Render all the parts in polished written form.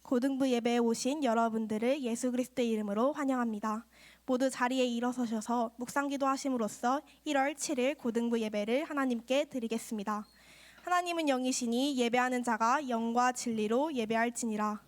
고등부 예배에 오신 여러분들을 예수 그리스도의 이름으로 환영합니다. 모두 자리에 일어서셔서 묵상기도 하심으로써 1월 7일 고등부 예배를 하나님께 드리겠습니다. 하나님은 영이시니 예배하는 자가 영과 진리로 예배할지니라.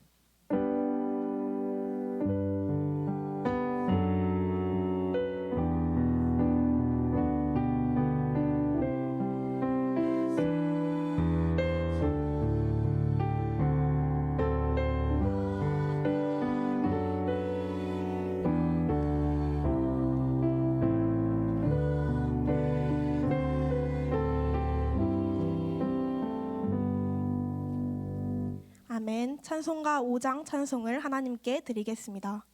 아멘. 찬송가 5장 찬송을 하나님께 드리겠습니다.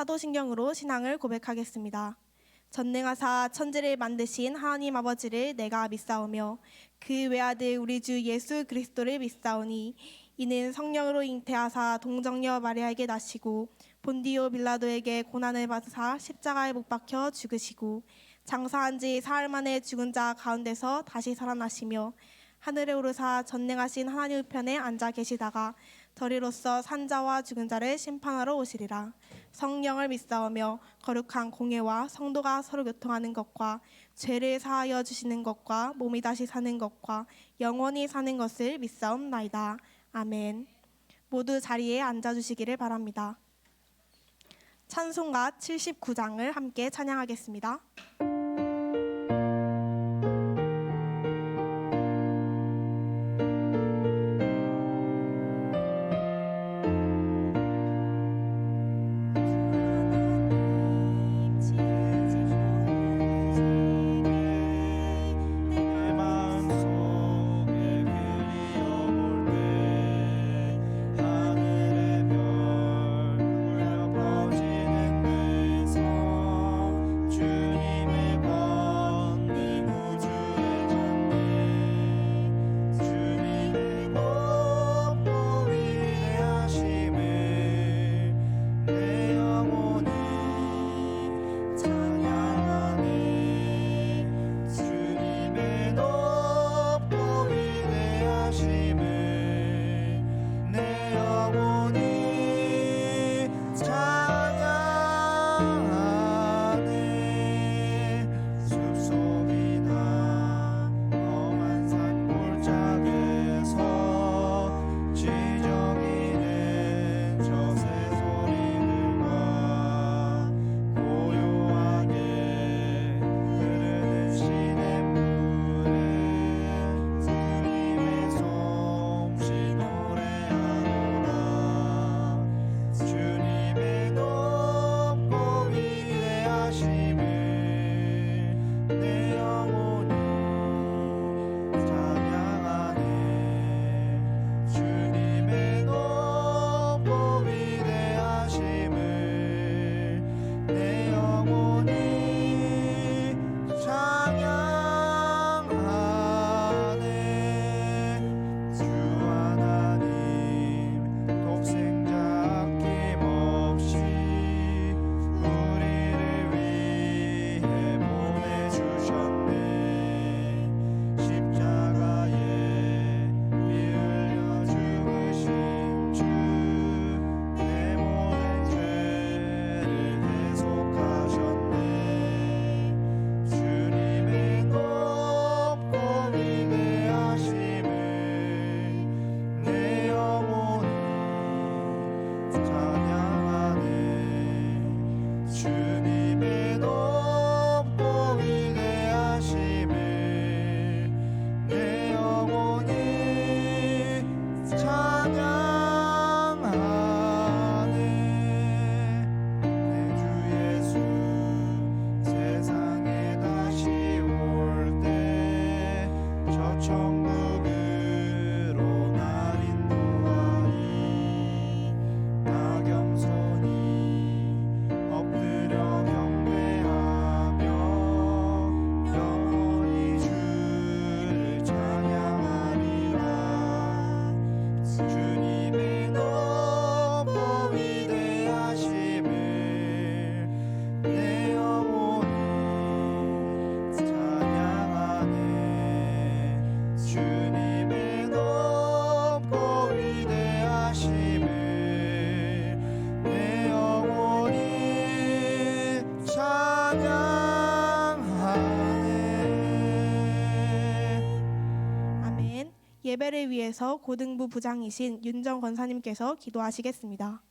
사도신경으로 신앙을 고백하겠습니다. 전능하사 천지를 만드신 하나님 아버지를 내가 믿사오며 그 외아들 우리 주 예수 그리스도를 믿사오니 이는 성령으로 잉태하사 동정녀 마리아에게 나시고 본디오 빌라도에게 고난을 받으사 십자가에 못 박혀 죽으시고 장사한 지 사흘 만에 죽은 자 가운데서 다시 살아나시며 하늘에 오르사 전능하신 하나님 우편에 앉아 계시다가 저리로서 산자와 죽은 자를 심판하러 오시리라. 성령을 믿사오며 거룩한 공예와 성도가 서로 교통하는 것과 죄를 사하여 주시는 것과 몸이 다시 사는 것과 영원히 사는 것을 믿사옵나이다. 아멘. 모두 자리에 앉아주시기를 바랍니다. 찬송가 79장을 함께 찬양하겠습니다. 주님의 천국으로 날 인도하리. 나 겸손히 엎드려 경배하며 영원히 주를 찬양하리라. 주님의 높고 위대하심을 내 영혼이 찬양하네. 주님의 높고 위대하심을 내 영혼이 찬양하네. 아멘. 예배를 위해서 고등부 부장이신 윤정 권사님께서 기도하시겠습니다.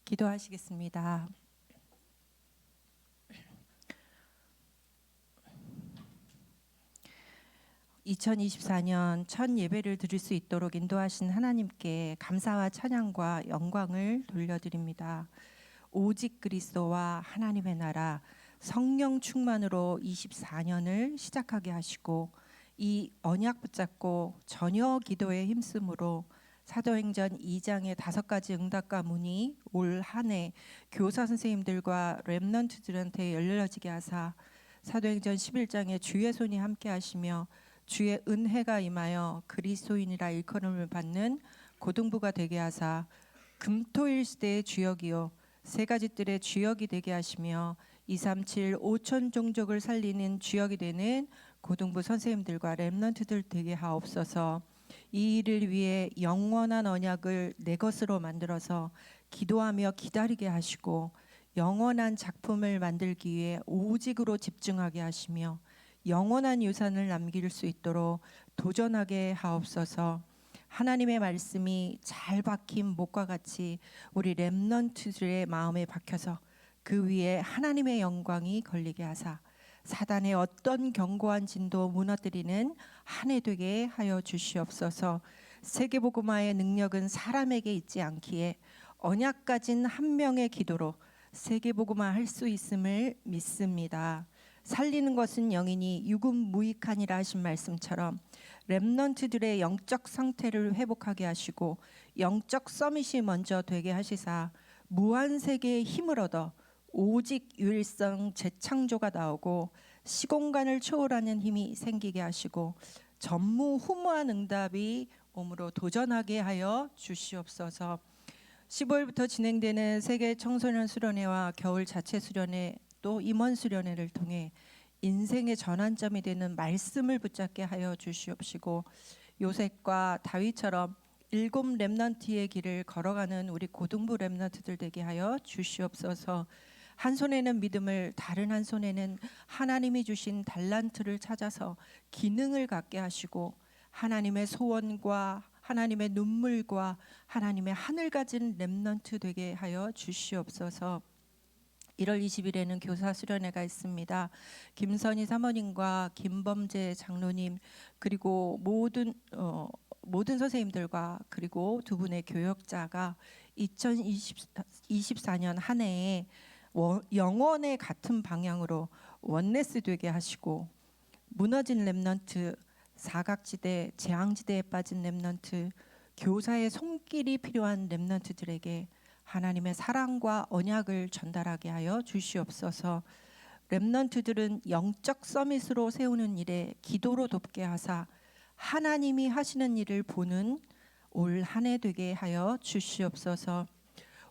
기도하시겠습니다. (2024년) 첫 예배를 드릴 수 있도록 인도하신 하나님께 감사와 찬양과 영광을 돌려드립니다. 오직 그리스도와 하나님의 나라 성령 충만으로 24년을 시작하게 하시고 이 언약 붙잡고 전혀 기도에 힘쓰므로 사도행전 2장의 5가지 응답과 문이 올 한 해 교사 선생님들과 렘넌트들한테 열려지게 하사 사도행전 11장에 주의 손이 함께 하시며 주의 은혜가 임하여 그리스도인이라 일컬음을 받는 고등부가 되게 하사 금토일 시대의 주역이요 세 가지 뜰의 주역이 되게 하시며 237 5천 종족을 살리는 주역이 되는 고등부 선생님들과 렘넌트들 되게 하옵소서. 이 일을 위해 영원한 언약을 내 것으로 만들어서 기도하며 기다리게 하시고 영원한 작품을 만들기 위해 오직으로 집중하게 하시며 영원한 유산을 남길 수 있도록 도전하게 하옵소서. 하나님의 말씀이 잘 박힌 목과 같이 우리 렘넌트들의 마음에 박혀서 그 위에 하나님의 영광이 걸리게 하사 사단의 어떤 견고한 진도 무너뜨리는 한 해 되게 하여 주시옵소서. 세계복음화의 능력은 사람에게 있지 않기에 언약 가진 한 명의 기도로 세계복음화 할 수 있음을 믿습니다. 살리는 것은 영이니 육은 무익하니라 하신 말씀처럼 렘넌트들의 영적 상태를 회복하게 하시고 영적 서밋이 먼저 되게 하시사 무한세계의 힘을 얻어 오직 유일성 재창조가 나오고 시공간을 초월하는 힘이 생기게 하시고 전무후무한 응답이 몸으로 도전하게 하여 주시옵소서. 15일부터 진행되는 세계 청소년 수련회와 겨울 자체 수련회 또 임원 수련회를 통해 인생의 전환점이 되는 말씀을 붙잡게 하여 주시옵시고 요셉과 다윗처럼 7 렘넌트의 길을 걸어가는 우리 고등부 렘넌트들 되게 하여 주시옵소서. 한 손에는 믿음을 다른 한 손에는 하나님이 주신 달란트를 찾아서 기능을 갖게 하시고 하나님의 소원과 하나님의 눈물과 하나님의 하늘 가진 렘넌트 되게 하여 주시옵소서. 1월 20일에는 교사 수련회가 있습니다. 김선희 사모님과 김범재 장로님 그리고 모든 선생님들과 그리고 두 분의 교역자가 2024년 한 해에 영원의 같은 방향으로 원네스 되게 하시고 무너진 렘넌트, 사각지대, 재앙지대에 빠진 렘넌트, 교사의 손길이 필요한 렘넌트들에게 하나님의 사랑과 언약을 전달하게 하여 주시옵소서. 렘넌트들은 영적 서밋으로 세우는 일에 기도로 돕게 하사 하나님이 하시는 일을 보는 올 한 해 되게 하여 주시옵소서.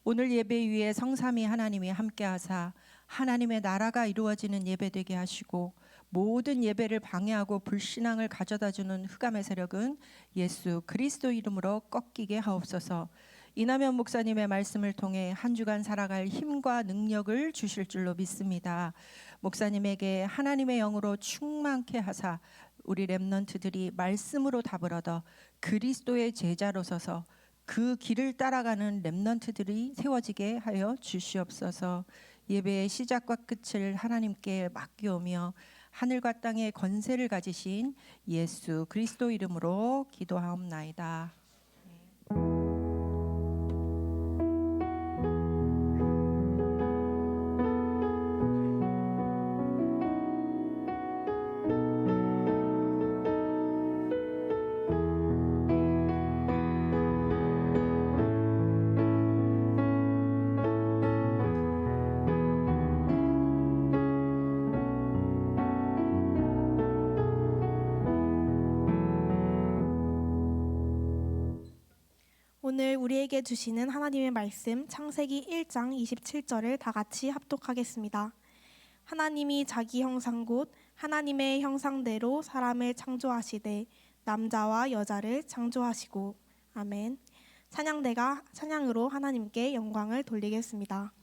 오늘 예배 위에 성삼위 하나님이 함께 하사 하나님의 나라가 이루어지는 예배 되게 하시고 모든 예배를 방해하고 불신앙을 가져다주는 흑암의 세력은 예수 그리스도 이름으로 꺾이게 하옵소서. 이남현 목사님의 말씀을 통해 한 주간 살아갈 힘과 능력을 주실 줄로 믿습니다. 목사님에게 하나님의 영으로 충만케 하사 우리 렘넌트들이 말씀으로 답을 얻어 그리스도의 제자로 서서 그 길을 따라가는 렘넌트들이 세워지게 하여 주시옵소서. 예배의 시작과 끝을 하나님께 맡기오며 하늘과 땅의 권세를 가지신 예수 그리스도 이름으로 기도하옵나이다. 오늘 우리에게 주시는 하나님의 말씀 창세기 1장 27절을 다 같이 합독하겠습니다. 하나님이 자기 형상 곧 하나님의 형상대로 사람을 창조하시되 남자와 여자를 창조하시고. 아멘. 찬양대가 찬양으로 하나님께 영광을 돌리겠습니다.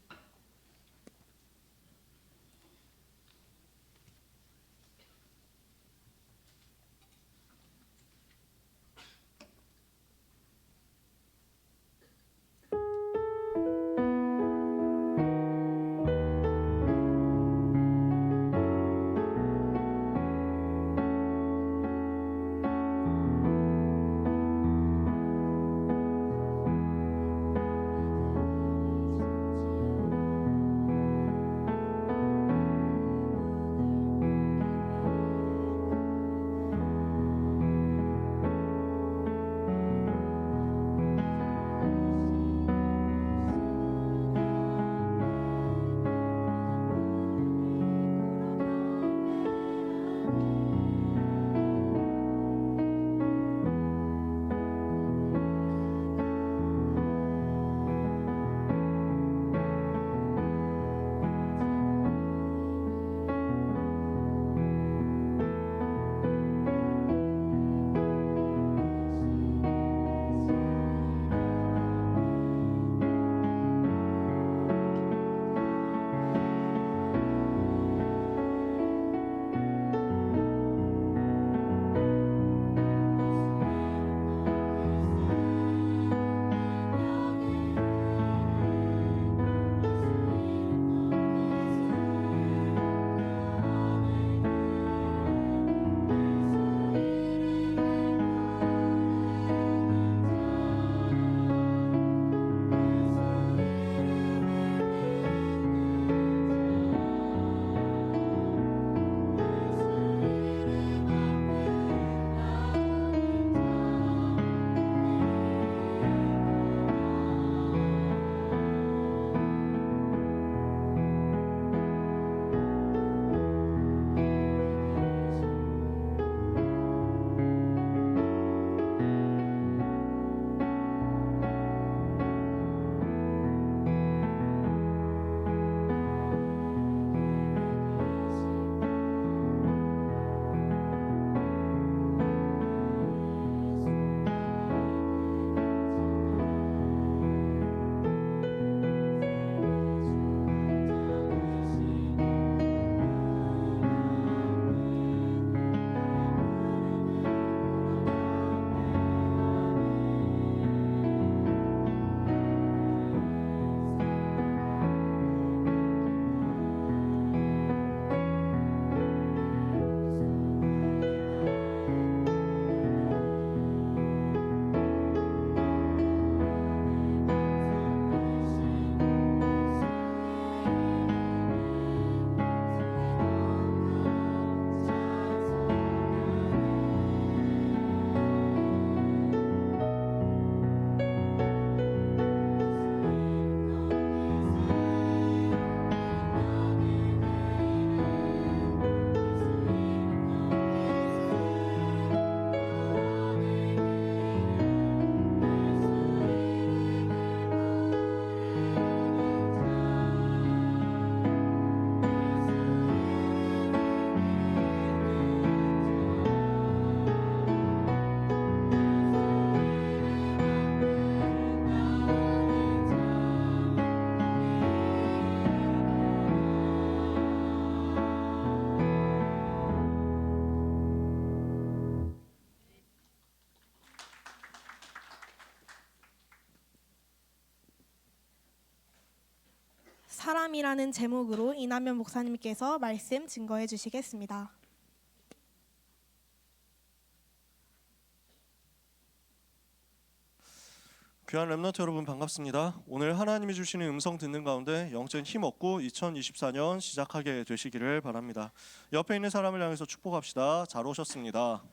사람이라는 제목으로 이남현 목사님께서 말씀 증거해 주시겠습니다. 귀한 렘넌트 여러분 반갑습니다. 오늘 하나님이 주시는 음성 듣는 가운데 영적인 힘 얻고 2024년 시작하게 되시기를 바랍니다. 옆에 있는 사람을 향해서 축복합시다. 잘 오셨습니다.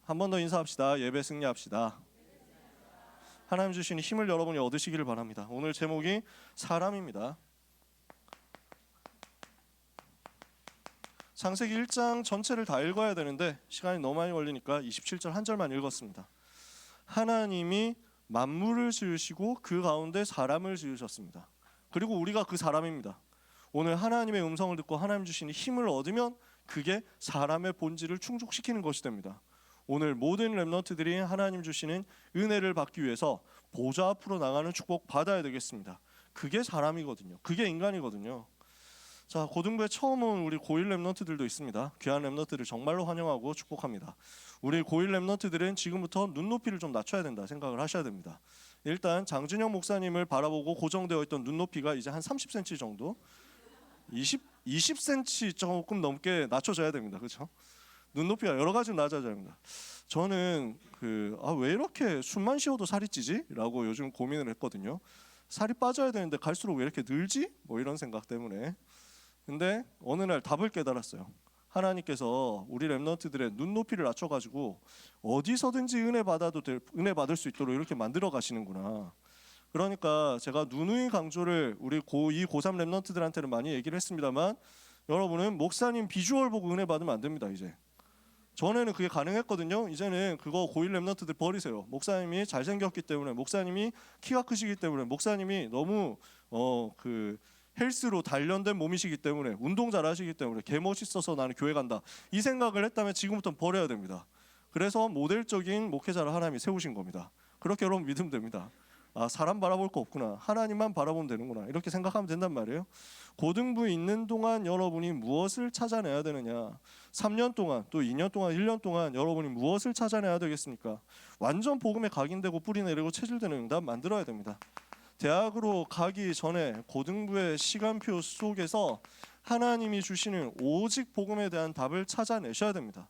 한 번 더 인사합시다. 예배 승리합시다. 하나님 주시는 힘을 여러분이 얻으시기를 바랍니다. 오늘 제목이 사람입니다. 창세기 1장 전체를 다 읽어야 되는데 시간이 너무 많이 걸리니까 27절 한 절만 읽었습니다. 하나님이 만물을 지으시고 그 가운데 사람을 지으셨습니다. 그리고 우리가 그 사람입니다. 오늘 하나님의 음성을 듣고 하나님 주시는 힘을 얻으면 그게 사람의 본질을 충족시키는 것이 됩니다. 오늘 모든 렘넌트들이 하나님 주시는 은혜를 받기 위해서 보좌 앞으로 나가는 축복 받아야 되겠습니다. 그게 사람이거든요. 그게 인간이거든요. 자, 고등부에 처음 온 우리 고1 렘넌트들도 있습니다. 귀한 렘넌트들 정말로 환영하고 축복합니다. 우리 고1 렘넌트들은 지금부터 눈높이를 좀 낮춰야 된다 생각을 하셔야 됩니다. 일단 장준영 목사님을 바라보고 고정되어 있던 눈높이가 이제 한 30cm 정도, 20cm 조금 넘게 낮춰져야 됩니다. 그렇죠? 눈높이가 여러 가지로 낮아져야 합니다. 저는 왜 이렇게 숨만 쉬어도 살이 찌지? 라고 요즘 고민을 했거든요. 살이 빠져야 되는데 갈수록 왜 이렇게 늘지? 뭐 이런 생각 때문에. 근데 어느 날 답을 깨달았어요. 하나님께서 우리 렘넌트들의 눈높이를 낮춰가지고 어디서든지 은혜 받을 수 있도록 이렇게 만들어 가시는구나. 그러니까 제가 누누이 강조를 우리 고2, 고3 렘넌트들한테는 많이 얘기를 했습니다만, 여러분은 목사님 비주얼 보고 은혜 받으면 안 됩니다. 이제 전에는 그게 가능했거든요. 이제는 그거 고1 렘넌트들 버리세요. 목사님이 잘생겼기 때문에, 목사님이 키가 크시기 때문에, 목사님이 너무 헬스로 단련된 몸이시기 때문에, 운동 잘하시기 때문에, 개 멋있어서 나는 교회 간다, 이 생각을 했다면 지금부터 버려야 됩니다. 그래서 모델적인 목회자를 하나님이 세우신 겁니다. 그렇게 여러분 믿으면 됩니다. 아, 사람 바라볼 거 없구나, 하나님만 바라보면 되는구나, 이렇게 생각하면 된단 말이에요. 고등부에 있는 동안 여러분이 무엇을 찾아내야 되느냐, 3년 동안 또 2년 동안 1년 동안 여러분이 무엇을 찾아내야 되겠습니까? 완전 복음에 각인되고 뿌리 내리고 체질되는 응답 만들어야 됩니다. 대학으로 가기 전에 고등부의 시간표 속에서 하나님이 주시는 오직 복음에 대한 답을 찾아내셔야 됩니다.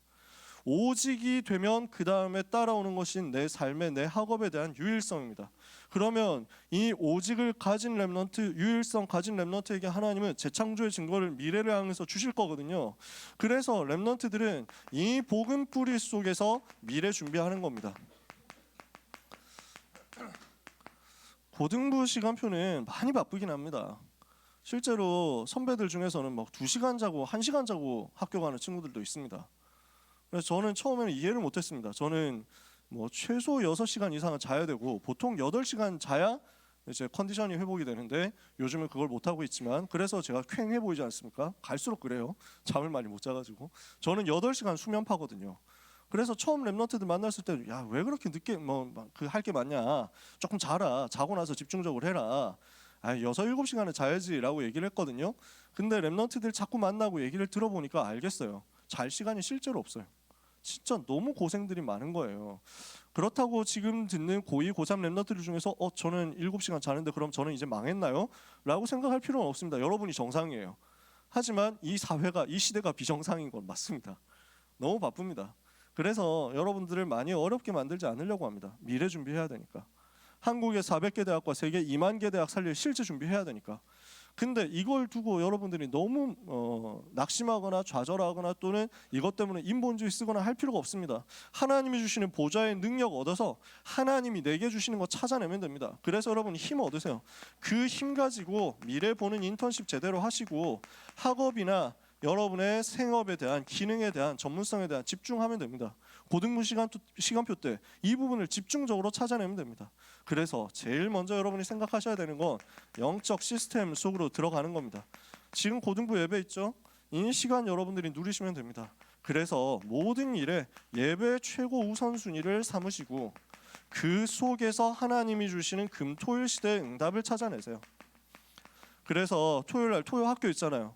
오직이 되면 그 다음에 따라오는 것이 내 삶의, 내 학업에 대한 유일성입니다. 그러면 이 오직을 가진 렘넌트, 유일성 가진 렘넌트에게 하나님은 재창조의 증거를, 미래를 향해서 주실 거거든요. 그래서 렘넌트들은 이 복음 뿌리 속에서 미래 준비하는 겁니다. 고등부 시간표는 많이 바쁘긴 합니다. 실제로 선배들 중에서는 막 2시간 자고 1시간 자고 학교 가는 친구들도 있습니다. 그래서 저는 처음에는 이해를 못했습니다. 저는 뭐 최소 6시간 이상은 자야 되고 보통 8시간 자야 이제 컨디션이 회복이 되는데, 요즘은 그걸 못 하고 있지만, 그래서 제가 퀭해 보이지 않습니까? 갈수록 그래요. 잠을 많이 못 자가지고. 저는 8시간 수면파거든요. 그래서 처음 렘넌트들 만났을 때, 야, 왜 그렇게 늦게 할 게 많냐, 조금 자라, 자고 나서 집중적으로 해라, 6-7시간은 자야지라고 얘기를 했거든요. 근데 렘넌트들 자꾸 만나고 얘기를 들어보니까 알겠어요. 잘 시간이 실제로 없어요. 진짜 너무 고생들이 많은 거예요. 그렇다고 지금 듣는 고2, 고3 렘넌트들 중에서 저는 7시간 자는데 그럼 저는 이제 망했나요? 라고 생각할 필요는 없습니다. 여러분이 정상이에요. 하지만 이 사회가, 이 시대가 비정상인 건 맞습니다. 너무 바쁩니다. 그래서 여러분들을 많이 어렵게 만들지 않으려고 합니다. 미래 준비해야 되니까. 한국의 400개 대학과 세계 2만 개 대학 살릴 실제 준비해야 되니까. 근데 이걸 두고 여러분들이 너무 낙심하거나 좌절하거나 또는 이것 때문에 인본주의 쓰거나 할 필요가 없습니다. 하나님이 주시는 보좌의 능력 얻어서 하나님이 내게 주시는 거 찾아내면 됩니다. 그래서 여러분 힘 얻으세요. 그 힘 가지고 미래 보는 인턴십 제대로 하시고, 학업이나 여러분의 생업에 대한, 기능에 대한, 전문성에 대한 집중하면 됩니다. 고등부 시간표 때 이 부분을 집중적으로 찾아내면 됩니다. 그래서 제일 먼저 여러분이 생각하셔야 되는 건 영적 시스템 속으로 들어가는 겁니다. 지금 고등부 예배 있죠? 이 시간 여러분들이 누리시면 됩니다. 그래서 모든 일에 예배 최고 우선순위를 삼으시고, 그 속에서 하나님이 주시는 금토일 시대의 응답을 찾아내세요. 그래서 토요일날 토요학교 있잖아요.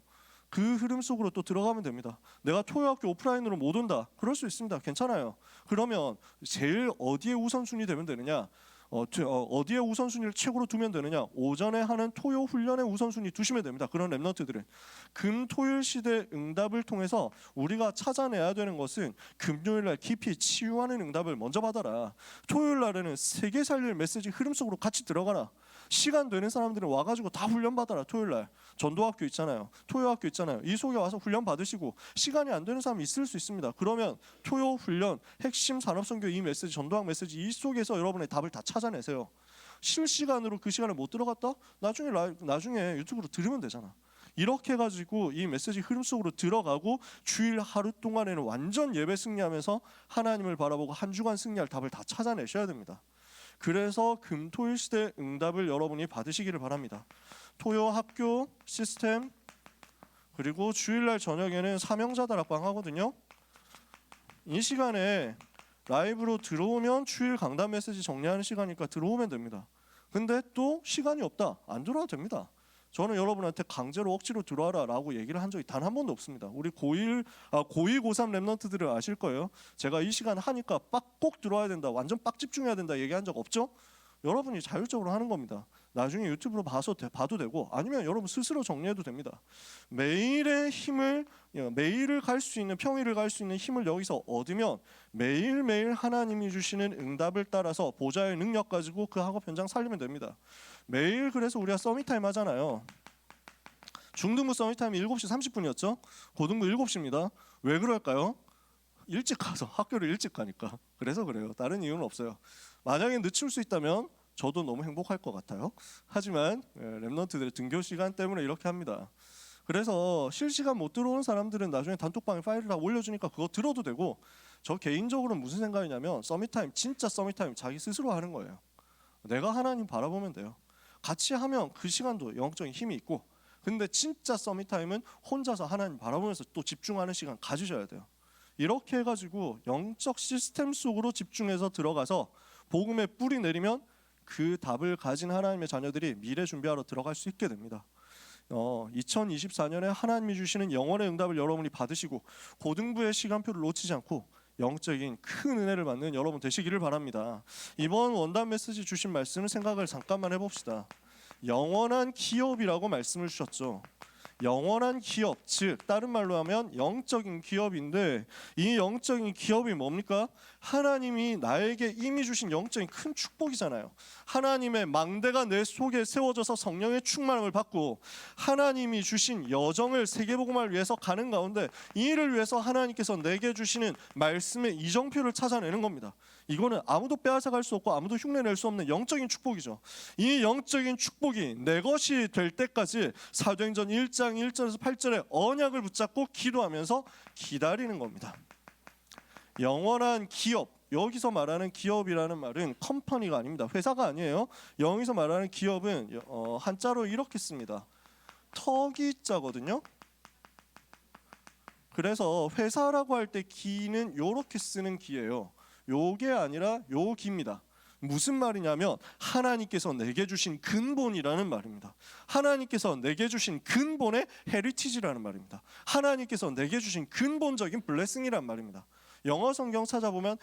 그 흐름 속으로 또 들어가면 됩니다. 내가 토요학교 오프라인으로 못 온다, 그럴 수 있습니다. 괜찮아요. 그러면 제일 어디에 우선순위 되면 되느냐, 어디에 우선순위를 최고로 두면 되느냐, 오전에 하는 토요 훈련에 우선순위 두시면 됩니다. 그런 렘넌트들은 금토일 시대 응답을 통해서 우리가 찾아내야 되는 것은 금요일날 깊이 치유하는 응답을 먼저 받아라. 토요일날에는 세계 살릴 메시지 흐름 속으로 같이 들어가라. 시간 되는 사람들은 와가지고 다 훈련 받아라. 토요일날 전도학교 있잖아요, 토요학교 있잖아요. 이 속에 와서 훈련 받으시고, 시간이 안 되는 사람이 있을 수 있습니다. 그러면 토요 훈련, 핵심 산업선교 이 메시지, 전도학 메시지 이 속에서 여러분의 답을 다 찾아내세요. 실시간으로 그 시간에 못 들어갔다? 나중에 유튜브로 들으면 되잖아. 이렇게 해가지고 이 메시지 흐름 속으로 들어가고 주일 하루 동안에는 완전 예배 승리하면서 하나님을 바라보고 한 주간 승리할 답을 다 찾아내셔야 됩니다. 그래서 금토일 시대 응답을 여러분이 받으시기를 바랍니다. 토요 학교 시스템 그리고 주일날 저녁에는 사명자들 합방 하거든요. 이 시간에 라이브로 들어오면 주일 강단 메시지 정리하는 시간이니까 들어오면 됩니다. 근데 또 시간이 없다, 안 들어와도 됩니다. 저는 여러분한테 강제로 억지로 들어와라 라고 얘기를 한 적이 단 한 번도 없습니다. 우리 고2, 고3 랩런트들을 아실 거예요. 제가 이 시간 하니까 꼭 들어와야 된다, 완전 빡 집중해야 된다 얘기한 적 없죠? 여러분이 자율적으로 하는 겁니다. 나중에 유튜브로 봐도 되고 아니면 여러분 스스로 정리해도 됩니다. 매일의 힘을, 매일을 갈 수 있는, 평일을 갈 수 있는 힘을 여기서 얻으면 매일매일 하나님이 주시는 응답을 따라서 보좌의 능력 가지고 그 학업 현장 살리면 됩니다. 매일 그래서 우리가 서밋타임 하잖아요. 중등부 서밋타임이 7시 30분이었죠. 고등부 7시입니다. 왜 그럴까요? 일찍 가서 학교를 일찍 가니까. 그래서 그래요. 다른 이유는 없어요. 만약에 늦출 수 있다면 저도 너무 행복할 것 같아요. 하지만 랩런트들의 등교 시간 때문에 이렇게 합니다. 그래서 실시간 못 들어오는 사람들은 나중에 단톡방에 파일을 다 올려주니까 그거 들어도 되고, 저 개인적으로는 무슨 생각이냐면 서밋타임, 진짜 서밋타임 자기 스스로 하는 거예요. 내가 하나님 바라보면 돼요. 같이 하면 그 시간도 영적인 힘이 있고, 근데 진짜 서밋타임은 혼자서 하나님 바라보면서 또 집중하는 시간 가지셔야 돼요. 이렇게 해가지고 영적 시스템 속으로 집중해서 들어가서 복음의 뿌리 내리면 그 답을 가진 하나님의 자녀들이 미래 준비하러 들어갈 수 있게 됩니다. 2024년에 하나님이 주시는 영원의 응답을 여러분이 받으시고 고등부의 시간표를 놓치지 않고 영적인 큰 은혜를 받는 여러분 되시기를 바랍니다. 이번 원단 메시지 주신 말씀을 생각을 잠깐만 해봅시다. 영원한 기업이라고 말씀을 주셨죠. 영원한 기업, 즉 다른 말로 하면 영적인 기업인데, 이 영적인 기업이 뭡니까? 하나님이 나에게 이미 주신 영적인 큰 축복이잖아요. 하나님의 망대가 내 속에 세워져서 성령의 충만함을 받고 하나님이 주신 여정을 세계복음화를 위해서 가는 가운데 이 일을 위해서 하나님께서 내게 주시는 말씀의 이정표를 찾아내는 겁니다. 이거는 아무도 빼앗아갈 수 없고 아무도 흉내낼 수 없는 영적인 축복이죠. 이 영적인 축복이 내 것이 될 때까지 사도행전 1장 1절에서 8절에 언약을 붙잡고 기도하면서 기다리는 겁니다. 영원한 기업, 여기서 말하는 기업이라는 말은 컴퍼니가 아닙니다. 회사가 아니에요. 여기서 말하는 기업은 한자로 이렇게 씁니다. 터기자거든요. 그래서 회사라고 할 때 기는 이렇게 쓰는 기예요. 요게 아니라 요 기입니다. 무슨 말이냐면 하나님께서 내게 주신 근본이라는 말입니다. 하나님께서 내게 주신 근본의 헤리티지라는 말입니다. 하나님께서 내게 주신 근본적인 블레싱이란 말입니다. 영어 성경 찾아보면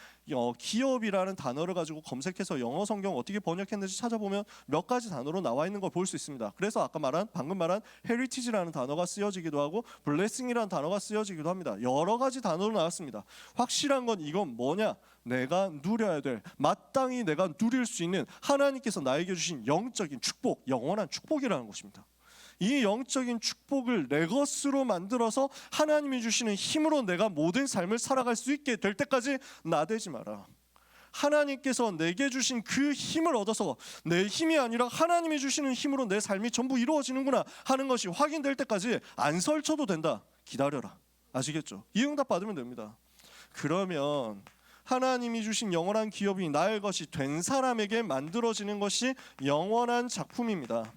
기업이라는 단어를 가지고 검색해서 영어 성경 어떻게 번역했는지 찾아보면 몇 가지 단어로 나와 있는 걸 볼 수 있습니다. 그래서 방금 말한 헤리티지라는 단어가 쓰여지기도 하고 블레싱이라는 단어가 쓰여지기도 합니다. 여러 가지 단어로 나왔습니다. 확실한 건 이건 뭐냐? 내가 누려야 될, 마땅히 내가 누릴 수 있는 하나님께서 나에게 주신 영적인 축복, 영원한 축복이라는 것입니다. 이 영적인 축복을 내 것으로 만들어서 하나님이 주시는 힘으로 내가 모든 삶을 살아갈 수 있게 될 때까지 나대지 마라. 하나님께서 내게 주신 그 힘을 얻어서 내 힘이 아니라 하나님이 주시는 힘으로 내 삶이 전부 이루어지는구나 하는 것이 확인될 때까지 안 설쳐도 된다. 기다려라. 아시겠죠? 이 응답 받으면 됩니다. 그러면 하나님이 주신 영원한 기업이 나의 것이 된 사람에게 만들어지는 것이 영원한 작품입니다.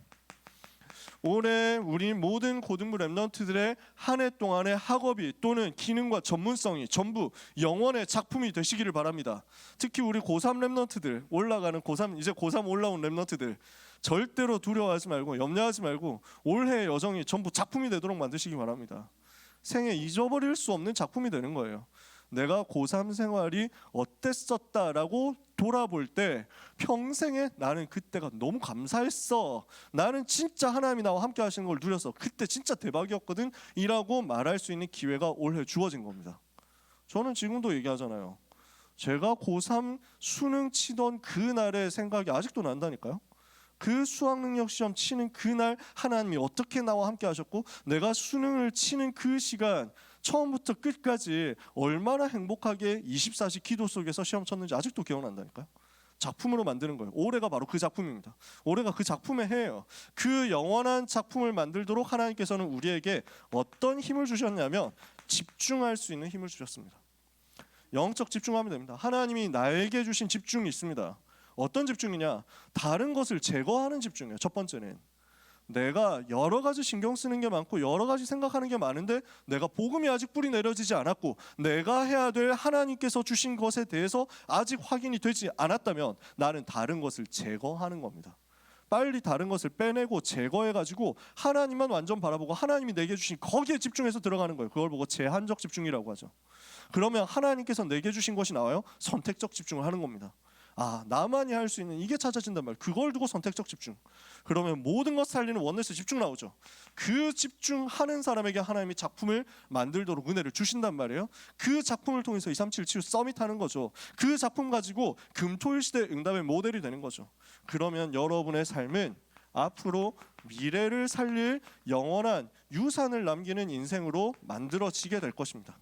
올해 우리 모든 고등부 랩런트들의 한 해 동안의 학업이 또는 기능과 전문성이 전부 영원의 작품이 되시기를 바랍니다. 특히 우리 고3 랩런트들, 올라가는 이제 고3 올라온 랩런트들, 절대로 두려워하지 말고 염려하지 말고 올해의 여정이 전부 작품이 되도록 만드시기 바랍니다. 생애 잊어버릴 수 없는 작품이 되는 거예요. 내가 고3 생활이 어땠었다라고 돌아볼 때 평생에 나는 그때가 너무 감사했어, 나는 진짜 하나님이 나와 함께 하시는 걸 누렸어, 그때 진짜 대박이었거든 이라고 말할 수 있는 기회가 올해 주어진 겁니다. 저는 지금도 얘기하잖아요. 제가 고3 수능 치던 그날의 생각이 아직도 난다니까요. 그 수학능력 시험 치는 그날 하나님이 어떻게 나와 함께 하셨고 내가 수능을 치는 그 시간 처음부터 끝까지 얼마나 행복하게 24시 기도 속에서 시험 쳤는지 아직도 기억난다니까요. 작품으로 만드는 거예요. 올해가 바로 그 작품입니다. 올해가 그 작품의 해예요. 그 영원한 작품을 만들도록 하나님께서는 우리에게 어떤 힘을 주셨냐면 집중할 수 있는 힘을 주셨습니다. 영적 집중하면 됩니다. 하나님이 나에게 주신 집중이 있습니다. 어떤 집중이냐? 다른 것을 제거하는 집중이에요. 첫 번째는 내가 여러 가지 신경 쓰는 게 많고 여러 가지 생각하는 게 많은데 내가 복음이 아직 뿌리 내려지지 않았고 내가 해야 될 하나님께서 주신 것에 대해서 아직 확인이 되지 않았다면 나는 다른 것을 제거하는 겁니다. 빨리 다른 것을 빼내고 제거해가지고 하나님만 완전 바라보고 하나님이 내게 주신 거기에 집중해서 들어가는 거예요. 그걸 보고 제한적 집중이라고 하죠. 그러면 하나님께서 내게 주신 것이 나와요? 선택적 집중을 하는 겁니다. 아, 나만이 할 수 있는 이게 찾아진단 말이에요. 그걸 두고 선택적 집중. 그러면 모든 것 살리는 원네스 집중 나오죠. 그 집중하는 사람에게 하나님이 작품을 만들도록 은혜를 주신단 말이에요. 그 작품을 통해서 237치유 서밋하는 거죠. 그 작품 가지고 금토일 시대 응답의 모델이 되는 거죠. 그러면 여러분의 삶은 앞으로 미래를 살릴 영원한 유산을 남기는 인생으로 만들어지게 될 것입니다.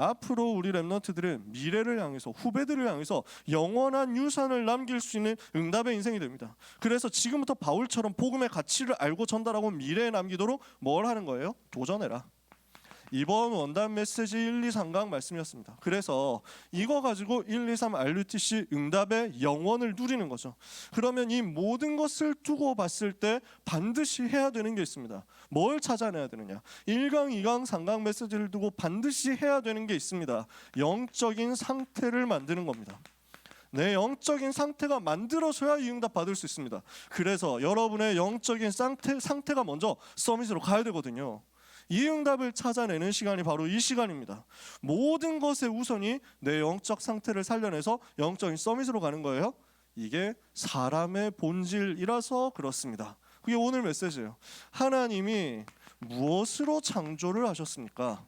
앞으로 우리 렘넌트들은 미래를 향해서 후배들을 향해서 영원한 유산을 남길 수 있는 응답의 인생이 됩니다. 그래서 지금부터 바울처럼 복음의 가치를 알고 전달하고 미래에 남기도록 뭘 하는 거예요? 도전해라. 이번 원단 메시지 1, 2, 3강 말씀이었습니다. 그래서 이거 가지고 1, 2, 3 RUTC 응답의 영원을 누리는 거죠. 그러면 이 모든 것을 두고 봤을 때 반드시 해야 되는 게 있습니다. 뭘 찾아내야 되느냐? 1강, 2강, 3강 메시지를 두고 반드시 해야 되는 게 있습니다. 영적인 상태를 만드는 겁니다. 내 영적인 상태가 만들어져야 이 응답 받을 수 있습니다. 그래서 여러분의 영적인 상태가 먼저 서밋으로 가야 되거든요. 이 응답을 찾아내는 시간이 바로 이 시간입니다. 모든 것의 우선이 내 영적 상태를 살려내서 영적인 서밋으로 가는 거예요. 이게 사람의 본질이라서 그렇습니다. 그게 오늘 메시지예요. 하나님이 무엇으로 창조를 하셨습니까?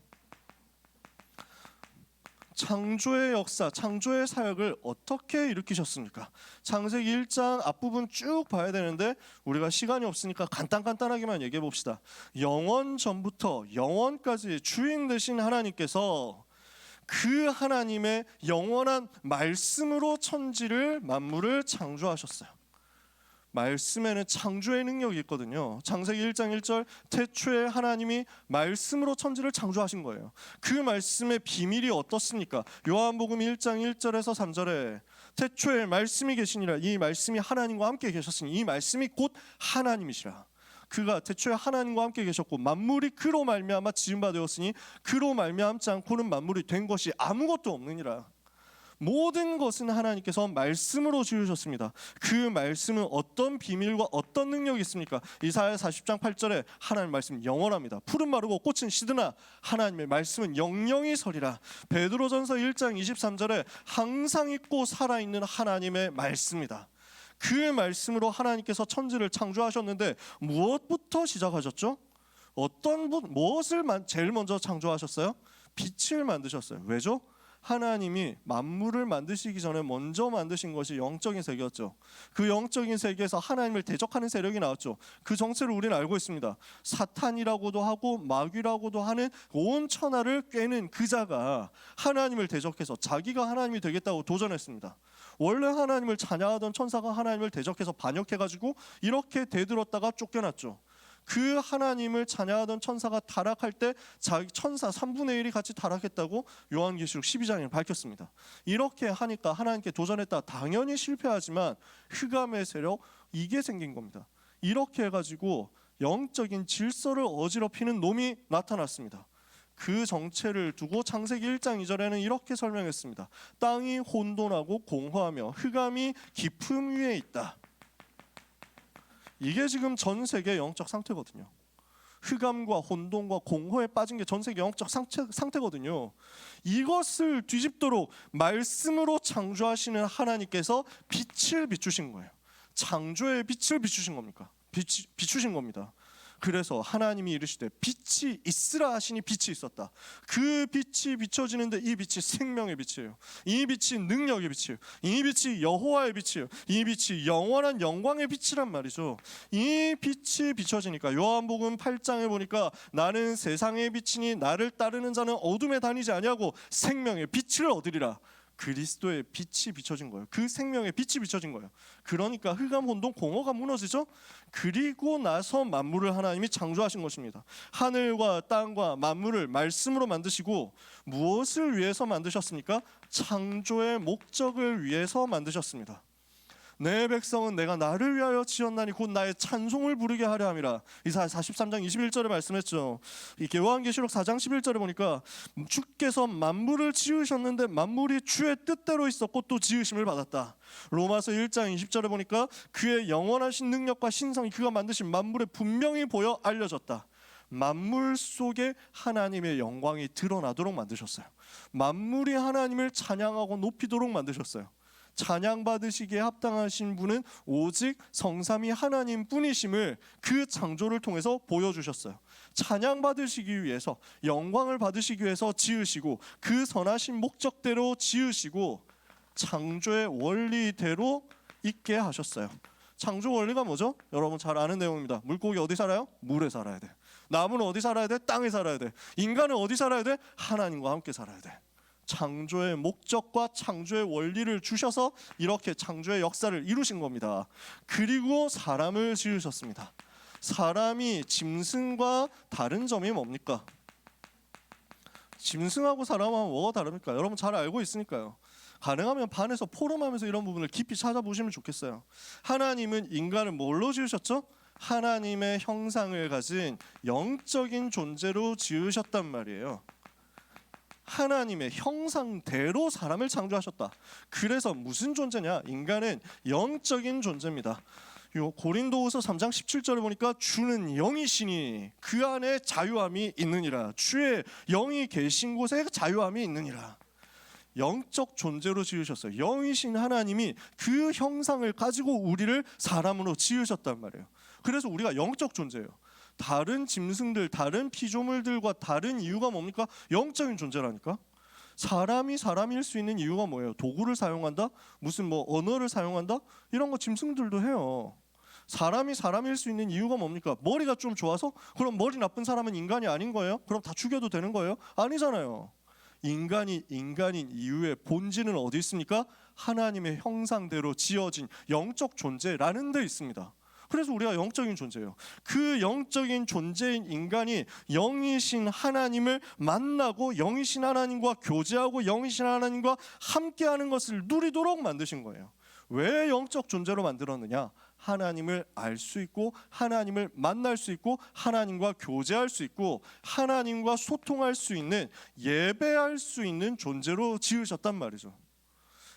창조의 역사, 창조의 사역을 어떻게 일으키셨습니까? 창세기 1장 앞부분 쭉 봐야 되는데 우리가 시간이 없으니까 간단하게만 얘기해 봅시다. 영원 전부터 영원까지 주인 되신 하나님께서 그 하나님의 영원한 말씀으로 천지를 만물을 창조하셨어요. 말씀에는 창조의 능력이 있거든요. 창세기 1장 1절 태초에 하나님이 말씀으로 천지를 창조하신 거예요. 그 말씀의 비밀이 어떻습니까? 요한복음 1장 1절에서 3절에 태초에 말씀이 계시니라. 이 말씀이 하나님과 함께 계셨으니 이 말씀이 곧 하나님이시라. 그가 태초에 하나님과 함께 계셨고 만물이 그로 말미암아 지은 바 되었으니 그로 말미암지 않고는 만물이 된 것이 아무것도 없느니라. 모든 것은 하나님께서 말씀으로 지으셨습니다. 그 말씀은 어떤 비밀과 어떤 능력이 있습니까? 이사야 40장 8절에 하나님의 말씀은 영원합니다. 풀은 마르고 꽃은 시드나 하나님의 말씀은 영영이 서리라. 베드로전서 1장 23절에 항상 있고 살아있는 하나님의 말씀이다. 그 말씀으로 하나님께서 천지를 창조하셨는데 무엇부터 시작하셨죠? 무엇을 제일 먼저 창조하셨어요? 빛을 만드셨어요. 왜죠? 하나님이 만물을 만드시기 전에 먼저 만드신 것이 영적인 세계였죠. 그 영적인 세계에서 하나님을 대적하는 세력이 나왔죠. 그 정체를 우리는 알고 있습니다. 사탄이라고도 하고 마귀라고도 하는 온 천하를 꿰는 그 자가 하나님을 대적해서 자기가 하나님이 되겠다고 도전했습니다. 원래 하나님을 찬양하던 천사가 하나님을 대적해서 반역해가지고 이렇게 대들었다가 쫓겨났죠. 그 하나님을 찬양하던 천사가 타락할 때 자기 천사 3분의 1이 같이 타락했다고 요한계시록 12장에 밝혔습니다. 이렇게 하니까 하나님께 도전했다 당연히 실패하지만 흑암의 세력 이게 생긴 겁니다. 이렇게 해가지고 영적인 질서를 어지럽히는 놈이 나타났습니다. 그 정체를 두고 창세기 1장 2절에는 이렇게 설명했습니다. 땅이 혼돈하고 공허하며 흑암이 깊음 위에 있다. 이게 지금 전 세계 영적 상태거든요. 흑암과 혼돈과 공허에 빠진 게 전 세계 영적 상태거든요. 이것을 뒤집도록 말씀으로 창조하시는 하나님께서 빛을 비추신 거예요. 창조의 빛을 비추신 겁니까? 비추신 겁니다. 그래서 하나님이 이르시되 빛이 있으라 하시니 빛이 있었다. 그 빛이 비춰지는데 이 빛이 생명의 빛이에요. 이 빛이 능력의 빛이에요. 이 빛이 여호와의 빛이에요. 이 빛이 영원한 영광의 빛이란 말이죠. 이 빛이 비춰지니까 요한복음 8장에 보니까 나는 세상의 빛이니 나를 따르는 자는 어둠에 다니지 아니하고 생명의 빛을 얻으리라. 그리스도의 빛이 비춰진 거예요. 그 생명의 빛이 비춰진 거예요. 그러니까 흑암, 혼돈, 공허가 무너지죠. 그리고 나서 만물을 하나님이 창조하신 것입니다. 하늘과 땅과 만물을 말씀으로 만드시고 무엇을 위해서 만드셨습니까? 창조의 목적을 위해서 만드셨습니다. 내 백성은 내가 나를 위하여 지었나니 곧 나의 찬송을 부르게 하려 함이라. 이사야 43장 21절에 말씀했죠. 이 요한계시록 4장 11절에 보니까 주께서 만물을 지으셨는데 만물이 주의 뜻대로 있었고 또 지으심을 받았다. 로마서 1장 20절에 보니까 그의 영원하신 능력과 신성이 그가 만드신 만물에 분명히 보여 알려졌다. 만물 속에 하나님의 영광이 드러나도록 만드셨어요. 만물이 하나님을 찬양하고 높이도록 만드셨어요. 찬양받으시기에 합당하신 분은 오직 성삼위 하나님 뿐이심을 그 창조를 통해서 보여주셨어요. 찬양받으시기 위해서, 영광을 받으시기 위해서 지으시고 그 선하신 목적대로 지으시고 창조의 원리대로 있게 하셨어요. 창조 원리가 뭐죠? 여러분 잘 아는 내용입니다. 물고기 어디 살아요? 물에 살아야 돼. 나무는 어디 살아야 돼? 땅에 살아야 돼. 인간은 어디 살아야 돼? 하나님과 함께 살아야 돼. 창조의 목적과 창조의 원리를 주셔서 이렇게 창조의 역사를 이루신 겁니다. 그리고 사람을 지으셨습니다. 사람이 짐승과 다른 점이 뭡니까? 짐승하고 사람하고 뭐가 다릅니까? 여러분 잘 알고 있으니까요. 가능하면 반에서 포럼하면서 이런 부분을 깊이 찾아보시면 좋겠어요. 하나님은 인간을 뭘로 지으셨죠? 하나님의 형상을 가진 영적인 존재로 지으셨단 말이에요. 하나님의 형상대로 사람을 창조하셨다. 그래서 무슨 존재냐? 인간은 영적인 존재입니다. 요 고린도후서 3장 17절에 보니까 주는 영이시니 그 안에 자유함이 있느니라. 주의 영이 계신 곳에 자유함이 있느니라. 영적 존재로 지으셨어요. 영이신 하나님이 그 형상을 가지고 우리를 사람으로 지으셨단 말이에요. 그래서 우리가 영적 존재예요. 다른 짐승들, 다른 피조물들과 다른 이유가 뭡니까? 영적인 존재라니까. 사람이 사람일 수 있는 이유가 뭐예요? 도구를 사용한다? 무슨 뭐 언어를 사용한다? 이런 거 짐승들도 해요. 사람이 사람일 수 있는 이유가 뭡니까? 머리가 좀 좋아서? 그럼 머리 나쁜 사람은 인간이 아닌 거예요? 그럼 다 죽여도 되는 거예요? 아니잖아요. 인간이 인간인 이유의 본질은 어디 있습니까? 하나님의 형상대로 지어진 영적 존재라는 데 있습니다. 그래서 우리가 영적인 존재예요. 그 영적인 존재인 인간이 영이신 하나님을 만나고 영이신 하나님과 교제하고 영이신 하나님과 함께하는 것을 누리도록 만드신 거예요. 왜 영적 존재로 만들었느냐? 하나님을 알 수 있고 하나님을 만날 수 있고 하나님과 교제할 수 있고 하나님과 소통할 수 있는, 예배할 수 있는 존재로 지으셨단 말이죠.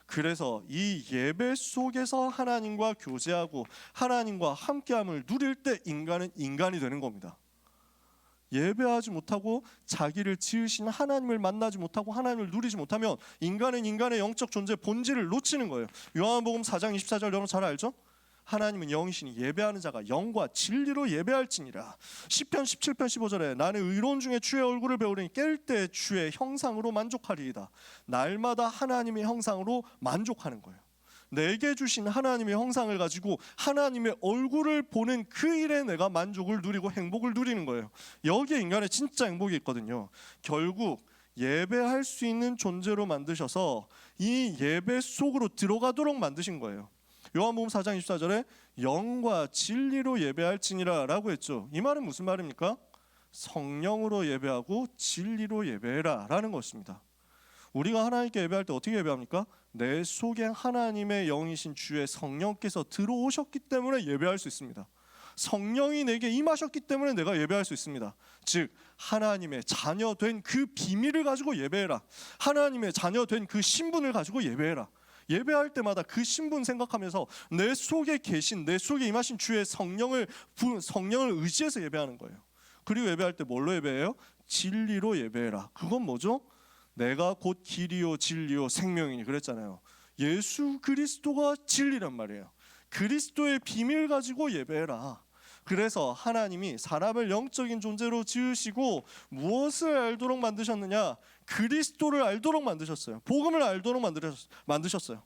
그래서 이 예배 속에서 하나님과 교제하고 하나님과 함께함을 누릴 때 인간은 인간이 되는 겁니다. 예배하지 못하고 자기를 지으신 하나님을 만나지 못하고 하나님을 누리지 못하면 인간은 인간의 영적 존재 본질을 놓치는 거예요. 요한복음 4장 24절 여러분 잘 알죠? 하나님은 영이시니 예배하는 자가 영과 진리로 예배할지니라. 시편 17편 15절에 나는 의로운 중에 주의 얼굴을 배우리니 깰 때 주의 형상으로 만족하리이다. 날마다 하나님의 형상으로 만족하는 거예요. 내게 주신 하나님의 형상을 가지고 하나님의 얼굴을 보는 그 일에 내가 만족을 누리고 행복을 누리는 거예요. 여기에 인간의 진짜 행복이 있거든요. 결국 예배할 수 있는 존재로 만드셔서 이 예배 속으로 들어가도록 만드신 거예요. 요한복음 4장 24절에 영과 진리로 예배할지니라 라고 했죠. 이 말은 무슨 말입니까? 성령으로 예배하고 진리로 예배해라 라는 것입니다. 우리가 하나님께 예배할 때 어떻게 예배합니까? 내 속에 하나님의 영이신 주의 성령께서 들어오셨기 때문에 예배할 수 있습니다. 성령이 내게 임하셨기 때문에 내가 예배할 수 있습니다. 즉 하나님의 자녀된 그 비밀을 가지고 예배해라. 하나님의 자녀된 그 신분을 가지고 예배해라. 예배할 때마다 그 신분 생각하면서 내 속에 계신, 내 속에 임하신 주의 성령을 의지해서 예배하는 거예요. 그리고 예배할 때 뭘로 예배해요? 진리로 예배해라. 그건 뭐죠? 내가 곧 길이요 진리요 생명이니 그랬잖아요. 예수 그리스도가 진리란 말이에요. 그리스도의 비밀 가지고 예배해라. 그래서 하나님이 사람을 영적인 존재로 지으시고 무엇을 알도록 만드셨느냐? 그리스도를 알도록 만드셨어요. 복음을 알도록 만드셨어요.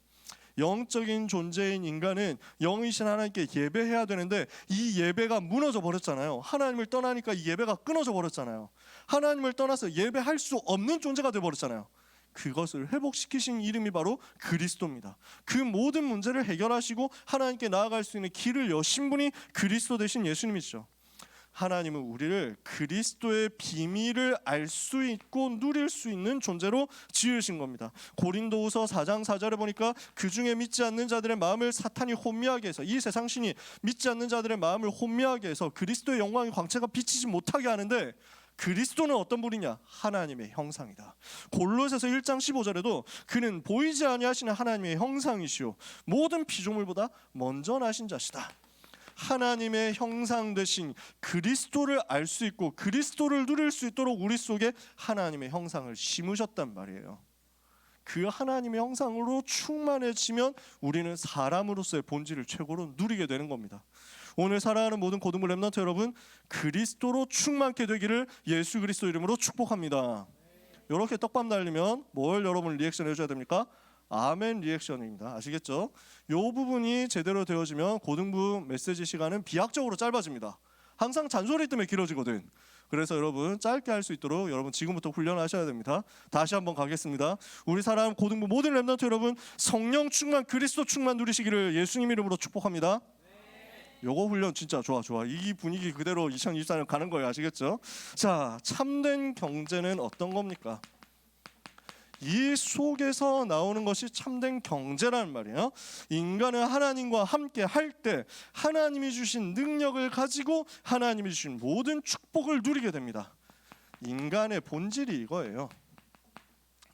영적인 존재인 인간은 영이신 하나님께 예배해야 되는데 이 예배가 무너져 버렸잖아요. 하나님을 떠나니까 이 예배가 끊어져 버렸잖아요. 하나님을 떠나서 예배할 수 없는 존재가 되어 버렸잖아요. 그것을 회복시키신 이름이 바로 그리스도입니다. 그 모든 문제를 해결하시고 하나님께 나아갈 수 있는 길을 여신 분이 그리스도 되신 예수님이시죠. 하나님은 우리를 그리스도의 비밀을 알 수 있고 누릴 수 있는 존재로 지으신 겁니다. 고린도후서 4장 4절에 보니까 그 중에 믿지 않는 자들의 마음을 사탄이 혼미하게 해서, 이 세상 신이 믿지 않는 자들의 마음을 혼미하게 해서 그리스도의 영광의 광채가 비치지 못하게 하는데, 그리스도는 어떤 분이냐? 하나님의 형상이다. 골로새서 1장 15절에도 그는 보이지 아니하시는 하나님의 형상이시오 모든 피조물보다 먼저 나신 자시다. 하나님의 형상 되신 그리스도를 알 수 있고 그리스도를 누릴 수 있도록 우리 속에 하나님의 형상을 심으셨단 말이에요. 그 하나님의 형상으로 충만해지면 우리는 사람으로서의 본질을 최고로 누리게 되는 겁니다. 오늘 사랑하는 모든 고등부 렘넌트 여러분, 그리스도로 충만케 되기를 예수 그리스도 이름으로 축복합니다. 이렇게 떡밥 날리면 뭘 여러분 리액션 해줘야 됩니까? 아멘 리액션입니다. 아시겠죠? 이 부분이 제대로 되어지면 고등부 메시지 시간은 비약적으로 짧아집니다. 항상 잔소리 때문에 길어지거든. 그래서 여러분 짧게 할 수 있도록 여러분 지금부터 훈련하셔야 됩니다. 다시 한번 가겠습니다. 우리 사람 고등부 모든 렘넌트 여러분, 성령 충만 그리스도 충만 누리시기를 예수님 이름으로 축복합니다. 요거 훈련 진짜 좋아. 이 분위기 그대로 2024년 가는 거예요. 아시겠죠? 자, 참된 경제는 어떤 겁니까? 이 속에서 나오는 것이 참된 경제라는 말이에요. 인간은 하나님과 함께 할 때 하나님이 주신 능력을 가지고 하나님이 주신 모든 축복을 누리게 됩니다. 인간의 본질이 이거예요.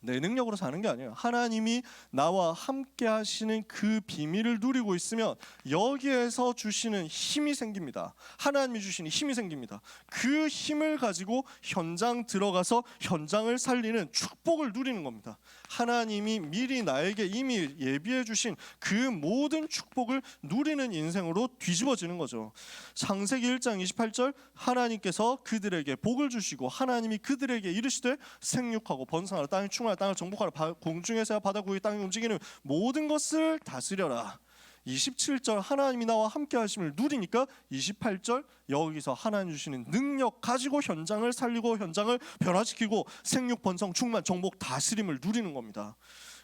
내 능력으로 사는 게 아니에요. 하나님이 나와 함께 하시는 그 비밀을 누리고 있으면 여기에서 주시는 힘이 생깁니다. 하나님이 주시는 힘이 생깁니다. 그 힘을 가지고 현장 들어가서 현장을 살리는 축복을 누리는 겁니다. 하나님이 미리 나에게 이미 예비해 주신 그 모든 축복을 누리는 인생으로 뒤집어지는 거죠. 창세기 1장 28절, 하나님께서 그들에게 복을 주시고 하나님이 그들에게 이르시되 생육하고 번성하라, 땅이 충만하라, 땅을 정복하라, 공중에서야 바다 구이 땅이 움직이는 모든 것을 다스려라. 27절 하나님이 나와 함께 하심을 누리니까 28절 여기서 하나님 주시는 능력 가지고 현장을 살리고 현장을 변화시키고 생육 번성 충만 정복 다스림을 누리는 겁니다.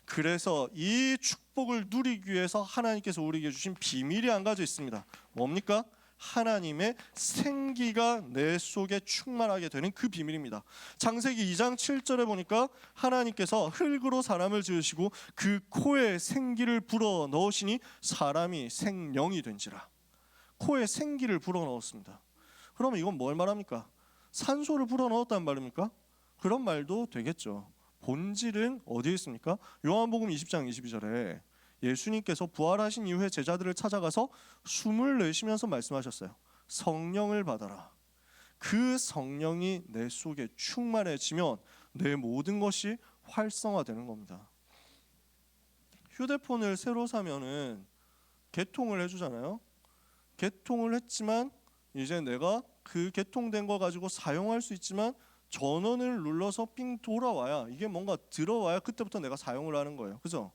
그래서 이 축복을 누리기 위해서 하나님께서 우리에게 주신 비밀이 한 가지 있습니다. 뭡니까? 하나님의 생기가 내 속에 충만하게 되는 그 비밀입니다. 창세기 2장 7절에 보니까 하나님께서 흙으로 사람을 지으시고 그 코에 생기를 불어 넣으시니 사람이 생명이 된지라. 코에 생기를 불어 넣었습니다. 그러면 이건 뭘 말합니까? 산소를 불어 넣었다는 말입니까? 그런 말도 되겠죠. 본질은 어디에 있습니까? 요한복음 20장 22절에 예수님께서 부활하신 이후에 제자들을 찾아가서 숨을 내쉬면서 말씀하셨어요. 성령을 받아라. 그 성령이 내 속에 충만해지면 내 모든 것이 활성화되는 겁니다. 휴대폰을 새로 사면은 개통을 해주잖아요. 개통을 했지만 이제 내가 그 개통된 거 가지고 사용할 수 있지만 전원을 눌러서 삥 돌아와야, 이게 뭔가 들어와야 그때부터 내가 사용을 하는 거예요. 그죠?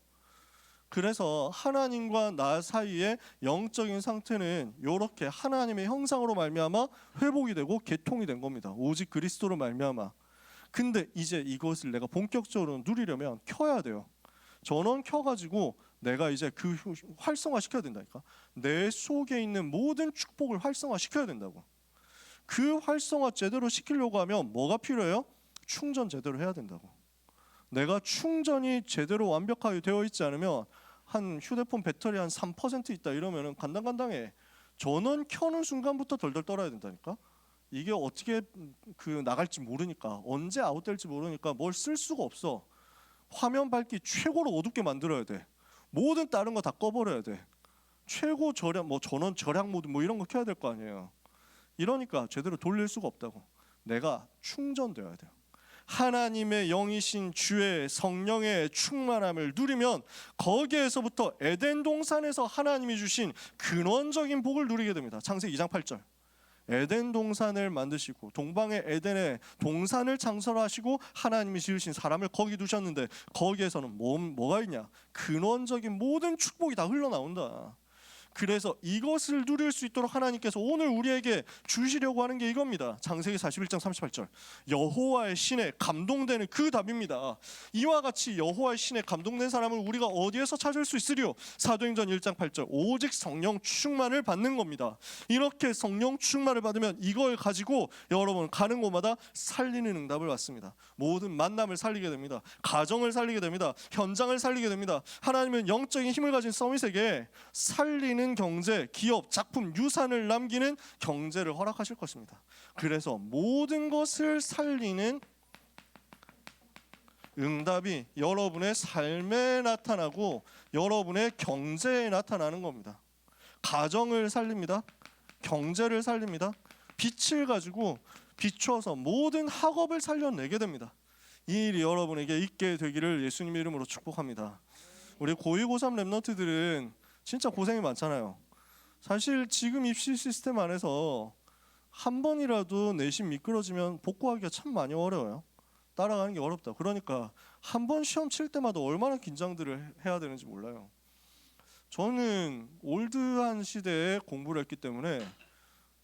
그래서 하나님과 나 사이의 영적인 상태는 이렇게 하나님의 형상으로 말미암아 회복이 되고 개통이 된 겁니다. 오직 그리스도로 말미암아. 근데 이제 이것을 내가 본격적으로 누리려면 켜야 돼요. 전원 켜가지고 내가 이제 그 활성화 시켜야 된다니까. 내 속에 있는 모든 축복을 활성화 시켜야 된다고. 그 활성화 제대로 시키려고 하면 뭐가 필요해요? 충전 제대로 해야 된다고. 내가 충전이 제대로 완벽하게 되어 있지 않으면 한 휴대폰 배터리 한 3% 있다 이러면은 간당간당해. 전원 켜는 순간부터 덜덜 떨어야 된다니까. 이게 어떻게 나갈지 모르니까, 언제 아웃될지 모르니까 뭘 쓸 수가 없어. 화면 밝기 최고로 어둡게 만들어야 돼. 모든 다른 거 다 꺼버려야 돼. 최고 절약, 전원 절약 모드 이런 거 켜야 될 거 아니에요. 이러니까 제대로 돌릴 수가 없다고. 내가 충전되어야 돼요. 하나님의 영이신 주의 성령의 충만함을 누리면 거기에서부터 에덴 동산에서 하나님이 주신 근원적인 복을 누리게 됩니다. 창세기 2장 8절. 에덴 동산을 만드시고 동방의 에덴에 동산을 창설하시고 하나님이 지으신 사람을 거기 두셨는데 거기에서는 뭐가 있냐? 근원적인 모든 축복이 다 흘러나온다. 그래서 이것을 누릴 수 있도록 하나님께서 오늘 우리에게 주시려고 하는 게 이겁니다. 창세기 41장 38절. 여호와의 신에 감동되는 그 답입니다. 이와 같이 여호와의 신에 감동된 사람을 우리가 어디에서 찾을 수 있으리요? 사도행전 1장 8절. 오직 성령 충만을 받는 겁니다. 이렇게 성령 충만을 받으면 이걸 가지고 여러분 가는 곳마다 살리는 응답을 받습니다. 모든 만남을 살리게 됩니다. 가정을 살리게 됩니다. 현장을 살리게 됩니다. 하나님은 영적인 힘을 가진 서밋에게 살리는 경제, 기업, 작품, 유산을 남기는 경제를 허락하실 것입니다. 그래서 모든 것을 살리는 응답이 여러분의 삶에 나타나고 여러분의 경제에 나타나는 겁니다. 가정을 살립니다. 경제를 살립니다. 빛을 가지고 비추어서 모든 학업을 살려내게 됩니다. 이 일이 여러분에게 있게 되기를 예수님의 이름으로 축복합니다. 우리 고2, 고3 랩런트들은 진짜 고생이 많잖아요. 사실 지금 입시 시스템 안에서 한 번이라도 내신 미끄러지면 복구하기가 참 많이 어려워요. 따라가는 게 어렵다. 그러니까 한 번 시험 칠 때마다 얼마나 긴장들을 해야 되는지 몰라요. 저는 올드한 시대에 공부를 했기 때문에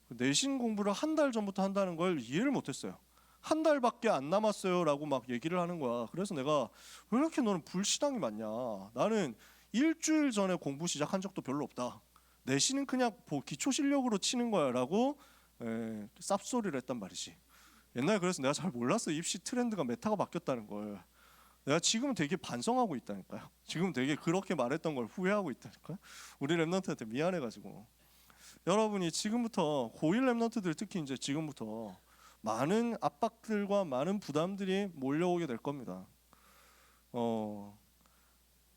내신 공부를 한 달 전부터 한다는 걸 이해를 못했어요. 한 달밖에 안 남았어요 라고 막 얘기를 하는 거야. 그래서 내가 왜 이렇게 너는 불신앙이 많냐. 나는 일주일 전에 공부 시작한 적도 별로 없다. 내신은 그냥 기초 실력으로 치는 거야 라고 쌉소리를 했단 말이지. 옛날에 그래서 내가 잘 몰랐어. 입시 트렌드가 메타가 바뀌었다는 걸. 내가 지금은 되게 반성하고 있다니까요. 지금 되게 그렇게 말했던 걸 후회하고 있다니까요. 우리 랩런트한테 미안해가지고. 여러분이 지금부터 고1 랩런트들 특히 이제 지금부터 많은 압박들과 많은 부담들이 몰려오게 될 겁니다.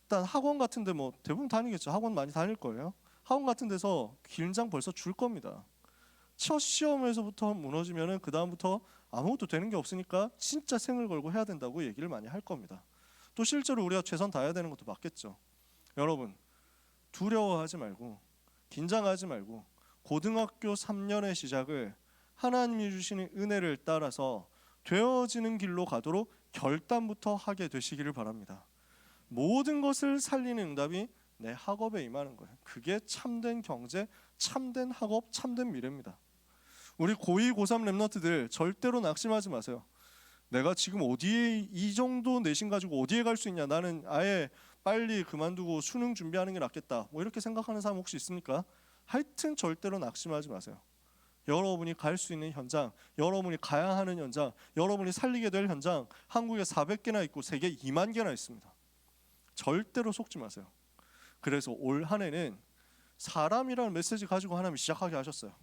일단 학원 같은데 뭐 대부분 다니겠죠. 학원 많이 다닐 거예요. 학원 같은 데서 길장 벌써 줄 겁니다. 첫 시험에서부터 무너지면은 그 다음부터 아무것도 되는 게 없으니까 진짜 생을 걸고 해야 된다고 얘기를 많이 할 겁니다. 또 실제로 우리가 최선 다해야 되는 것도 맞겠죠. 여러분 두려워하지 말고 긴장하지 말고 고등학교 3년의 시작을 하나님이 주시는 은혜를 따라서 되어지는 길로 가도록 결단부터 하게 되시기를 바랍니다. 모든 것을 살리는 응답이 내 학업에 임하는 거예요. 그게 참된 경제, 참된 학업, 참된 미래입니다. 우리 고2, 고3 랩런트들 절대로 낙심하지 마세요. 내가 지금 어디에 이 정도 내신 가지고 어디에 갈 수 있냐. 나는 아예 빨리 그만두고 수능 준비하는 게 낫겠다. 뭐 이렇게 생각하는 사람 혹시 있습니까? 하여튼 절대로 낙심하지 마세요. 여러분이 갈 수 있는 현장, 여러분이 가야 하는 현장, 여러분이 살리게 될 현장 한국에 400개나 있고 세계 2만 개나 있습니다. 절대로 속지 마세요. 그래서 올 한 해는 사람이라는 메시지 가지고 하나님이 시작하게 하셨어요.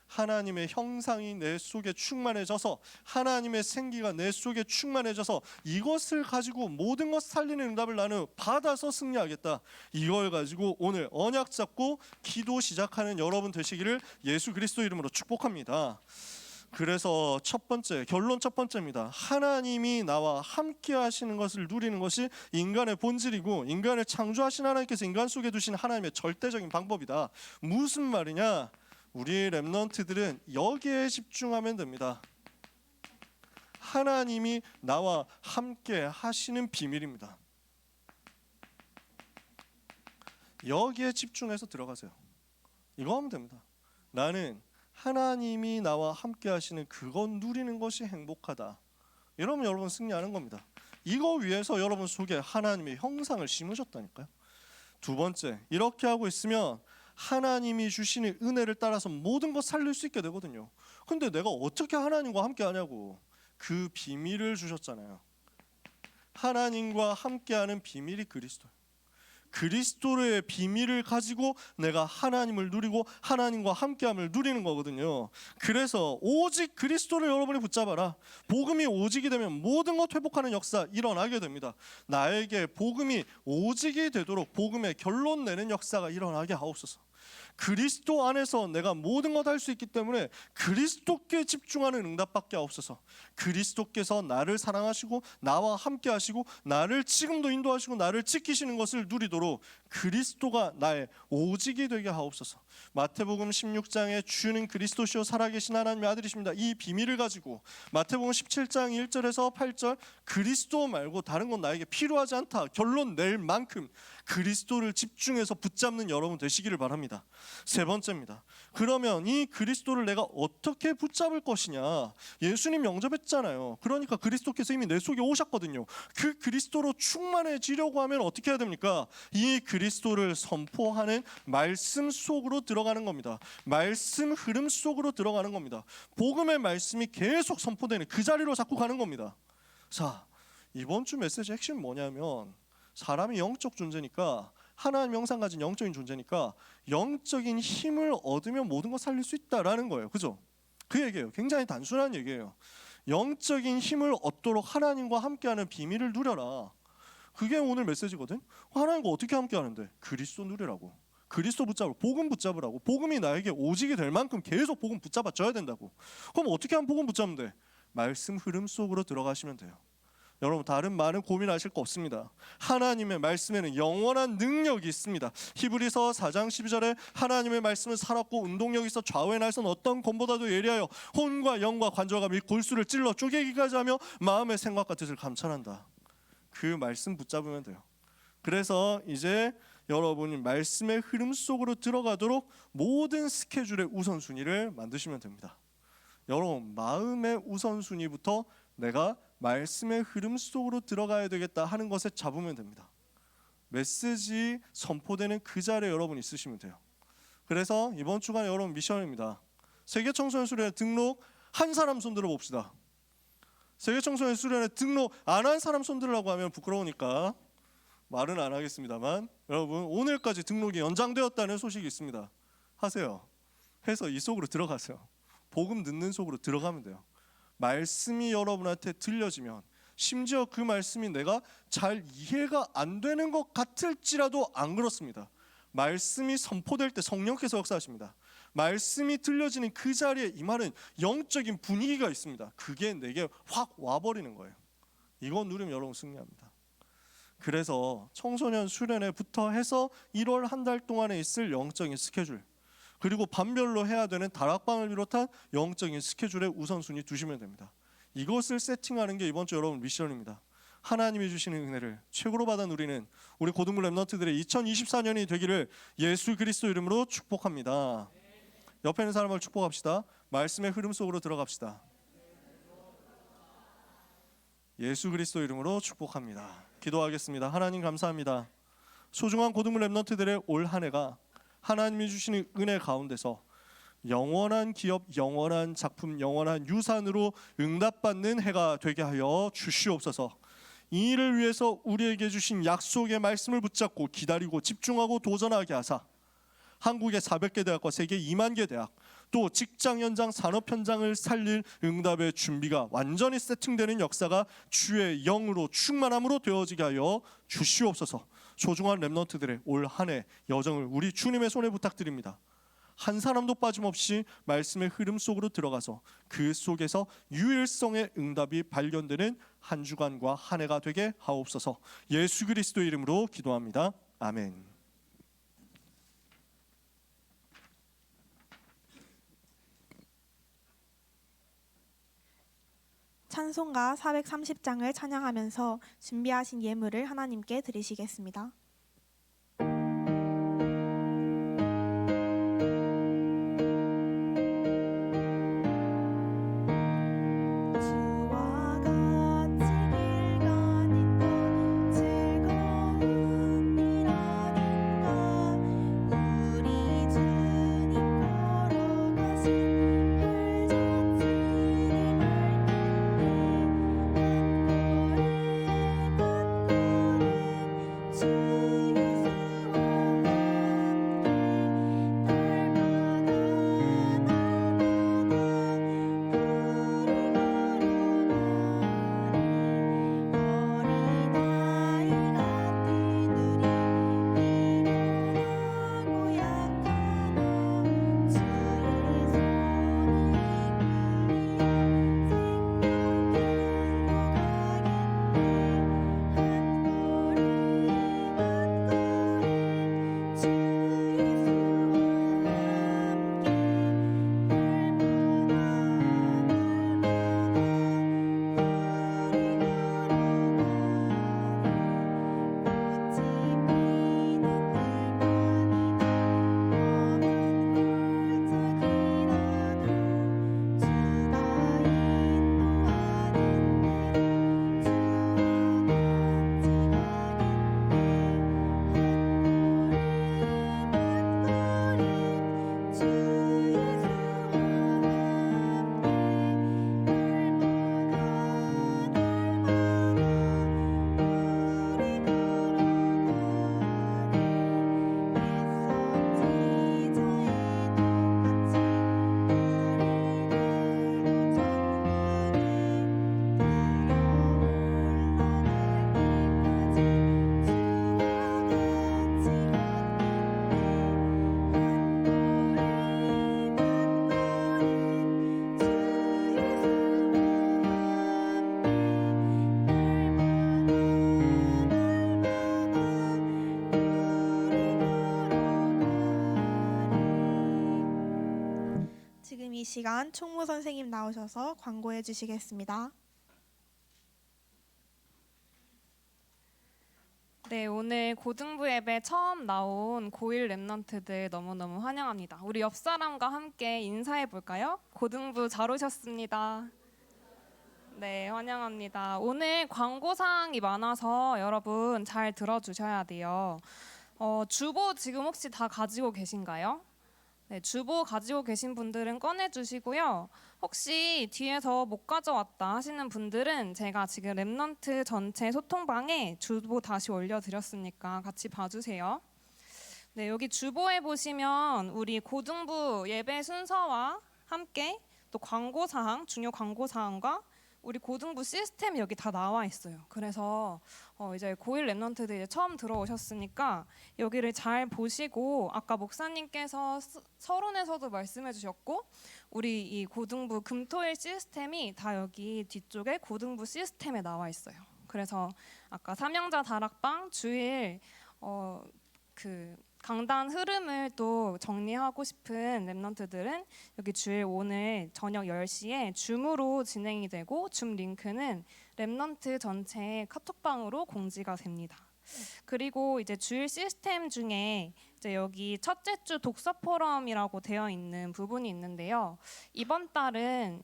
하나님의 형상이 내 속에 충만해져서 하나님의 생기가 내 속에 충만해져서 이것을 가지고 모든 것 살리는 응답을 나는 받아서 승리하겠다. 이걸 가지고 오늘 언약 잡고 기도 시작하는 여러분 되시기를 예수 그리스도 이름으로 축복합니다. 그래서 첫 번째, 결론 첫 번째입니다. 하나님이 나와 함께 하시는 것을 누리는 것이 인간의 본질이고 인간을 창조하신 하나님께서 인간 속에 두신 하나님의 절대적인 방법이다. 무슨 말이냐? 우리 랩런트들은 여기에 집중하면 됩니다. 하나님이 나와 함께 하시는 비밀입니다. 여기에 집중해서 들어가세요. 이거 하면 됩니다. 나는 하나님이 나와 함께 하시는 그건 누리는 것이 행복하다. 이러면 여러분 승리하는 겁니다. 이거 위해서 여러분 속에 하나님의 형상을 심으셨다니까요. 두 번째, 이렇게 하고 있으면 하나님이 주시는 은혜를 따라서 모든 것 살릴 수 있게 되거든요. 근데 내가 어떻게 하나님과 함께 하냐고. 그 비밀을 주셨잖아요. 하나님과 함께하는 비밀이 그리스도예요. 그리스도의 비밀을 가지고 내가 하나님을 누리고 하나님과 함께함을 누리는 거거든요. 그래서 오직 그리스도를 여러분이 붙잡아라. 복음이 오직이 되면 모든 것 회복하는 역사 일어나게 됩니다. 나에게 복음이 오직이 되도록 복음의 결론 내는 역사가 일어나게 하옵소서. 그리스도 안에서 내가 모든 것 할 수 있기 때문에 그리스도께 집중하는 응답받게 하옵소서. 그리스도께서 나를 사랑하시고 나와 함께 하시고 나를 지금도 인도하시고 나를 지키시는 것을 누리도록 그리스도가 나의 오직이 되게 하옵소서. 마태복음 16장에 주는 그리스도시요 살아계신 하나님의 아들이십니다. 이 비밀을 가지고 마태복음 17장 1절에서 8절 그리스도 말고 다른 건 나에게 필요하지 않다 결론 낼 만큼 그리스도를 집중해서 붙잡는 여러분 되시기를 바랍니다. 세 번째입니다. 그러면 이 그리스도를 내가 어떻게 붙잡을 것이냐. 예수님 영접했잖아요. 그러니까 그리스도께서 이미 내 속에 오셨거든요. 그 그리스도로 충만해지려고 하면 어떻게 해야 됩니까? 이 그리스도를 선포하는 말씀 속으로 들어가는 겁니다. 말씀 흐름 속으로 들어가는 겁니다. 복음의 말씀이 계속 선포되는 그 자리로 자꾸 가는 겁니다. 자, 이번 주 메시지 핵심 뭐냐면 사람이 영적 존재니까 하나님 형상 가진 영적인 존재니까 영적인 힘을 얻으면 모든 걸 살릴 수 있다라는 거예요. 그죠? 그 얘기예요. 굉장히 단순한 얘기예요. 영적인 힘을 얻도록 하나님과 함께하는 비밀을 누려라. 그게 오늘 메시지거든. 하나님과 어떻게 함께하는데? 그리스도 누리라고. 그리스도 붙잡으라고. 복음 붙잡으라고. 복음이 나에게 오직이 될 만큼 계속 복음 붙잡아줘야 된다고. 그럼 어떻게 하면 복음 붙잡으면 돼? 말씀 흐름 속으로 들어가시면 돼요. 여러분 다른 많은 고민하실 거 없습니다. 하나님의 말씀에는 영원한 능력이 있습니다. 히브리서 4장 12절에 하나님의 말씀은 살았고 운동력이 있어 좌우의 날선 어떤 검보다도 예리하여 혼과 영과 관절과 및 골수를 찔러 쪼개기까지 하며 마음의 생각과 뜻을 감찰한다. 그 말씀 붙잡으면 돼요. 그래서 이제 여러분이 말씀의 흐름 속으로 들어가도록 모든 스케줄의 우선순위를 만드시면 됩니다. 여러분 마음의 우선순위부터 내가 말씀의 흐름 속으로 들어가야 되겠다 하는 것에 잡으면 됩니다. 메시지 선포되는 그 자리에 여러분 있으시면 돼요. 그래서 이번 주간 여러분 미션입니다. 세계 청소년 수련회 등록 한 사람 손 들어 봅시다. 세계 청소년 수련회 등록 안 한 사람 손 들으라고 하면 부끄러우니까 말은 안 하겠습니다만 여러분 오늘까지 등록이 연장되었다는 소식이 있습니다. 하세요. 해서 이 속으로 들어가세요. 복음 듣는 속으로 들어가면 돼요. 말씀이 여러분한테 들려지면 심지어 그 말씀이 내가 잘 이해가 안 되는 것 같을지라도 안 그렇습니다. 말씀이 선포될 때 성령께서 역사하십니다. 말씀이 들려지는 그 자리에 이 말은 영적인 분위기가 있습니다. 그게 내게 확 와버리는 거예요. 이거 누리면 여러분 승리합니다. 그래서 청소년 수련회부터 해서 1월 한 달 동안에 있을 영적인 스케줄 그리고 반별로 해야 되는 다락방을 비롯한 영적인 스케줄에 우선순위 두시면 됩니다. 이것을 세팅하는 게 이번 주 여러분 미션입니다. 하나님이 주시는 은혜를 최고로 받아 누리는 우리 고등부 랩넌트들의 2024년이 되기를 예수 그리스도 이름으로 축복합니다. 옆에 있는 사람을 축복합시다. 말씀의 흐름 속으로 들어갑시다. 예수 그리스도 이름으로 축복합니다. 기도하겠습니다. 하나님 감사합니다. 소중한 고등부 랩넌트들의 올 한 해가 하나님이 주시는 은혜 가운데서 영원한 기업, 영원한 작품, 영원한 유산으로 응답받는 해가 되게 하여 주시옵소서. 이 일을 위해서 우리에게 주신 약속의 말씀을 붙잡고 기다리고 집중하고 도전하게 하사 한국의 400개 대학과 세계 2만 개 대학 또 직장 현장, 산업 현장을 살릴 응답의 준비가 완전히 세팅되는 역사가 주의 영으로 충만함으로 되어지게 하여 주시옵소서. 소중한 랩넌트들의 올 한 해 여정을 우리 주님의 손에 부탁드립니다. 한 사람도 빠짐없이 말씀의 흐름 속으로 들어가서 그 속에서 유일성의 응답이 발견되는 한 주간과 한 해가 되게 하옵소서. 예수 그리스도 이름으로 기도합니다. 아멘. 찬송가 430장을 찬양하면서 준비하신 예물을 하나님께 드리시겠습니다. 주 시간 총무 선생님 나오셔서 광고해 주시겠습니다. 네, 오늘 고등부 예배 처음 나온 고1 랩런트들 너무너무 환영합니다. 우리 옆 사람과 함께 인사해 볼까요? 고등부 잘 오셨습니다. 네, 환영합니다. 오늘 광고사항이 많아서 여러분 잘 들어주셔야 돼요. 주보 지금 혹시 다 가지고 계신가요? 네, 주보 가지고 계신 분들은 꺼내주시고요. 혹시 뒤에서 못 가져왔다 하시는 분들은 제가 지금 랩런트 전체 소통방에 주보 다시 올려드렸으니까 같이 봐주세요. 네, 여기 주보에 보시면 우리 고등부 예배 순서와 함께 또 광고사항, 중요 광고사항과 우리 고등부 시스템이 여기 다 나와 있어요. 그래서 이제 고1 랩런트들 이제 처음 들어오셨으니까 여기를 잘 보시고 아까 목사님께서 서론에서도 말씀해 주셨고 우리 이 고등부 금토일 시스템이 다 여기 뒤쪽에 고등부 시스템에 나와 있어요. 그래서 아까 사명자 다락방 주일 그 강단 흐름을 또 정리하고 싶은 랩런트들은 여기 주일 오늘 저녁 10시에 줌으로 진행이 되고 줌 링크는 랩런트 전체 카톡방으로 공지가 됩니다. 그리고 이제 주일 시스템 중에 이제 여기 첫째 주 독서 포럼이라고 되어 있는 부분이 있는데요. 이번 달은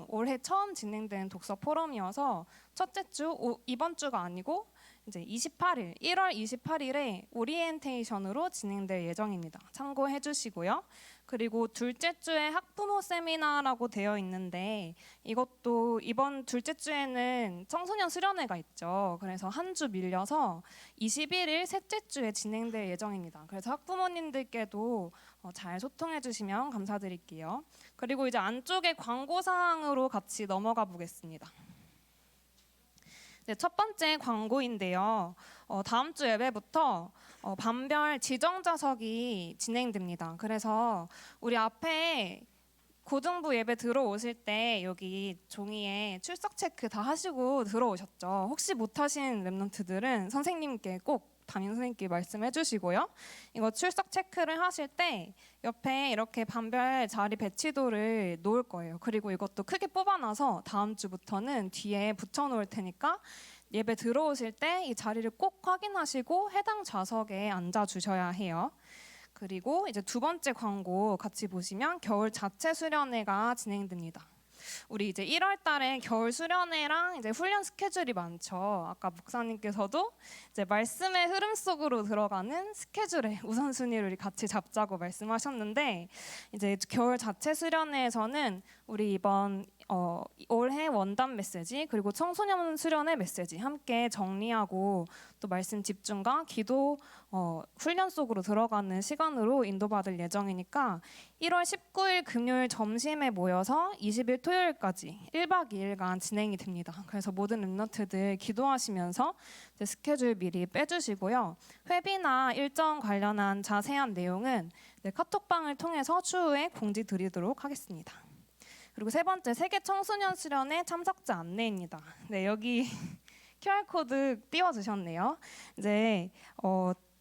올해 처음 진행된 독서 포럼이어서 첫째 주 이번 주가 아니고 이제 1월 28일에 오리엔테이션으로 진행될 예정입니다. 참고해 주시고요. 그리고 둘째 주에 학부모 세미나라고 되어 있는데 이것도 이번 둘째 주에는 청소년 수련회가 있죠. 그래서 한 주 밀려서 21일 셋째 주에 진행될 예정입니다. 그래서 학부모님들께도 잘 소통해 주시면 감사드릴게요. 그리고 이제 안쪽에 광고 사항으로 같이 넘어가 보겠습니다. 네, 첫 번째 광고인데요. 다음 주 예배부터 반별 지정 좌석이 진행됩니다. 그래서 우리 앞에 고등부 예배 들어오실 때 여기 종이에 출석 체크 다 하시고 들어오셨죠. 혹시 못하신 랩런트들은 선생님께 꼭 담임 선생님께 말씀해 주시고요. 이거 출석 체크를 하실 때 옆에 이렇게 반별 자리 배치도를 놓을 거예요. 그리고 이것도 크게 뽑아놔서 다음 주부터는 뒤에 붙여놓을 테니까 예배 들어오실 때 이 자리를 꼭 확인하시고 해당 좌석에 앉아 주셔야 해요. 그리고 이제 두 번째 광고 같이 보시면 겨울 자체 수련회가 진행됩니다. 우리 이제 1월 달에 겨울 수련회랑 이제 훈련 스케줄이 많죠. 아까 목사님께서도 이제 말씀의 흐름 속으로 들어가는 스케줄의 우선순위를 같이 잡자고 말씀하셨는데 이제 겨울 자체 수련회에서는 우리 이번 올해 원단 메시지 그리고 청소년 수련회 메시지 함께 정리하고 또 말씀 집중과 기도 훈련 속으로 들어가는 시간으로 인도받을 예정이니까 1월 19일 금요일 점심에 모여서 20일 토요일까지 1박 2일간 진행이 됩니다. 그래서 모든 랩런트들 기도하시면서 이제 스케줄 미리 빼주시고요. 회비나 일정 관련한 자세한 내용은 카톡방을 통해서 추후에 공지 드리도록 하겠습니다. 그리고 세 번째 세계 청소년 수련회 참석자 안내입니다. 네, 여기 QR코드 띄워주셨네요. 이제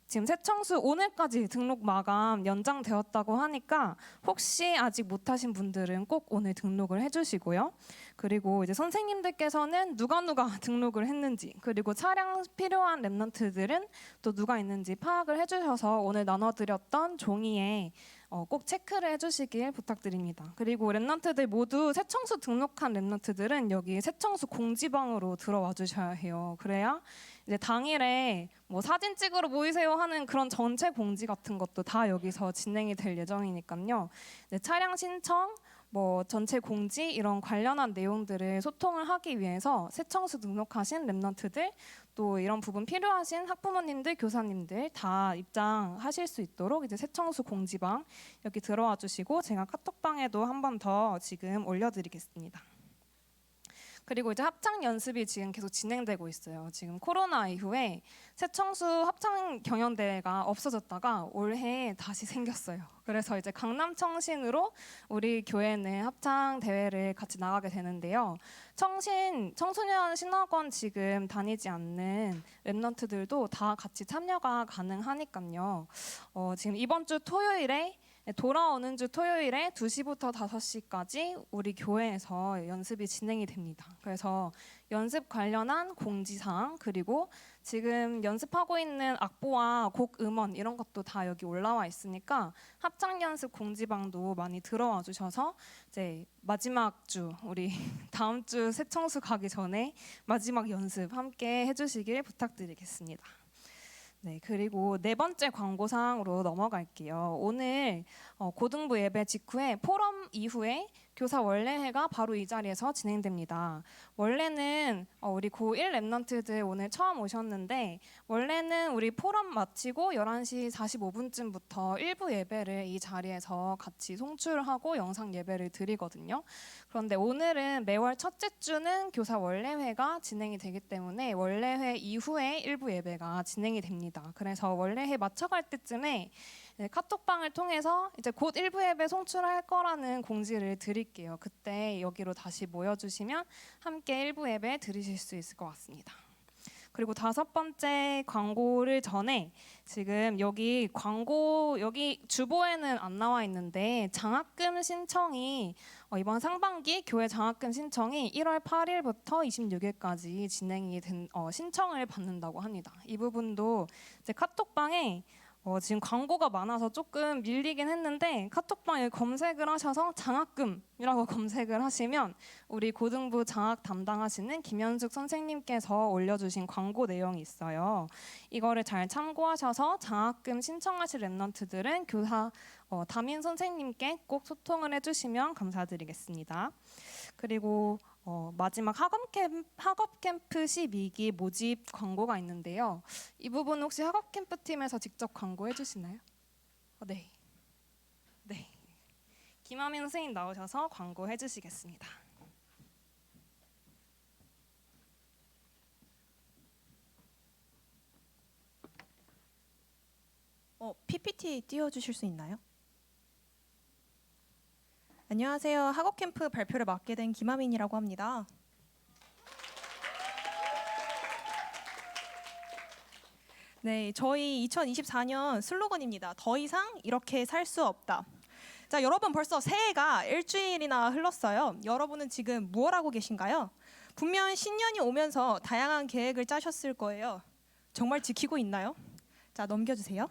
지금 새청수 오늘까지 등록 마감 연장되었다고 하니까 혹시 아직 못하신 분들은 꼭 오늘 등록을 해주시고요. 그리고 이제 선생님들께서는 누가 등록을 했는지 그리고 차량 필요한 랩런트들은 또 누가 있는지 파악을 해주셔서 오늘 나눠드렸던 종이에 꼭 체크를 해주시길 부탁드립니다. 그리고 랩런트들 모두 새청수 등록한 랩런트들은 여기 새청수 공지방으로 들어와 주셔야 해요. 그래야 이제 당일에 뭐 사진 찍으러 모이세요 하는 그런 전체 공지 같은 것도 다 여기서 진행이 될 예정이니까요. 차량 신청, 뭐 전체 공지 이런 관련한 내용들을 소통을 하기 위해서 새청수 등록하신 랩런트들 또 이런 부분 필요하신 학부모님들, 교사님들 다 입장하실 수 있도록 이제 새청수 공지방 여기 들어와 주시고 제가 카톡방에도 한 번 더 지금 올려드리겠습니다. 그리고 이제 합창 연습이 지금 계속 진행되고 있어요. 지금 코로나 이후에 새청수 합창 경연대회가 없어졌다가 올해 다시 생겼어요. 그래서 이제 강남청신으로 우리 교회는 합창 대회를 같이 나가게 되는데요. 청소년 신학원 지금 다니지 않는 랩런트들도 다 같이 참여가 가능하니까요. 지금 이번 주 토요일에 네, 돌아오는 주 토요일에 2시부터 5시까지 우리 교회에서 연습이 진행이 됩니다. 그래서 연습 관련한 공지사항 그리고 지금 연습하고 있는 악보와 곡 음원 이런 것도 다 여기 올라와 있으니까 합창 연습 공지방도 많이 들어와 주셔서 이제 마지막 주 우리 다음 주 새청수 가기 전에 마지막 연습 함께 해주시길 부탁드리겠습니다. 네, 그리고 네 번째 광고사항으로 넘어갈게요. 오늘 고등부 예배 직후에 포럼 이후에 교사 원래회가 바로 이 자리에서 진행됩니다. 원래는 우리 고1 랩런트들 오늘 처음 오셨는데 원래는 우리 포럼 마치고 11시 45분쯤부터 일부 예배를 이 자리에서 같이 송출하고 영상 예배를 드리거든요. 그런데 오늘은 매월 첫째 주는 교사 원래회가 진행이 되기 때문에 원래회 이후에 일부 예배가 진행이 됩니다. 그래서 원래회 마쳐갈 때쯤에 카톡방을 통해서 이제 곧 일부 예배 송출할 거라는 공지를 드릴게요. 그때 여기로 다시 모여주시면 함께 일부 예배 들으실 수 있을 것 같습니다. 그리고 5번째 광고를 전에 지금 여기 광고 여기 주보에는 안 나와 있는데 장학금 신청이 이번 상반기 교회 장학금 신청이 1월 8일부터 26일까지 진행이 된 신청을 받는다고 합니다. 이 부분도 이제 카톡방에 지금 광고가 많아서 조금 밀리긴 했는데 카톡방에 검색을 하셔서 장학금이라고 검색을 하시면 우리 고등부 장학 담당하시는 김현숙 선생님께서 올려주신 광고 내용이 있어요. 이거를 잘 참고하셔서 장학금 신청하실 랩런트들은 교사 담임 선생님께 꼭 소통을 해주시면 감사드리겠습니다. 그리고 마지막 학업 캠프 12기 모집 광고가 있는데요. 이 부분 혹시 학업 캠프 팀에서 직접 광고해 주시나요? 네. 네. 김하민 선생님 나오셔서 광고해 주시겠습니다. PPT 띄워주실 수 있나요? 안녕하세요. 학업 캠프 발표를 맡게 된 김하민이라고 합니다. 네, 저희 2024년 슬로건입니다. 더 이상 이렇게 살 수 없다. 자, 여러분 벌써 새해가 일주일이나 흘렀어요. 여러분은 지금 무엇 하고 계신가요? 분명 신년이 오면서 다양한 계획을 짜셨을 거예요. 정말 지키고 있나요? 자, 넘겨주세요.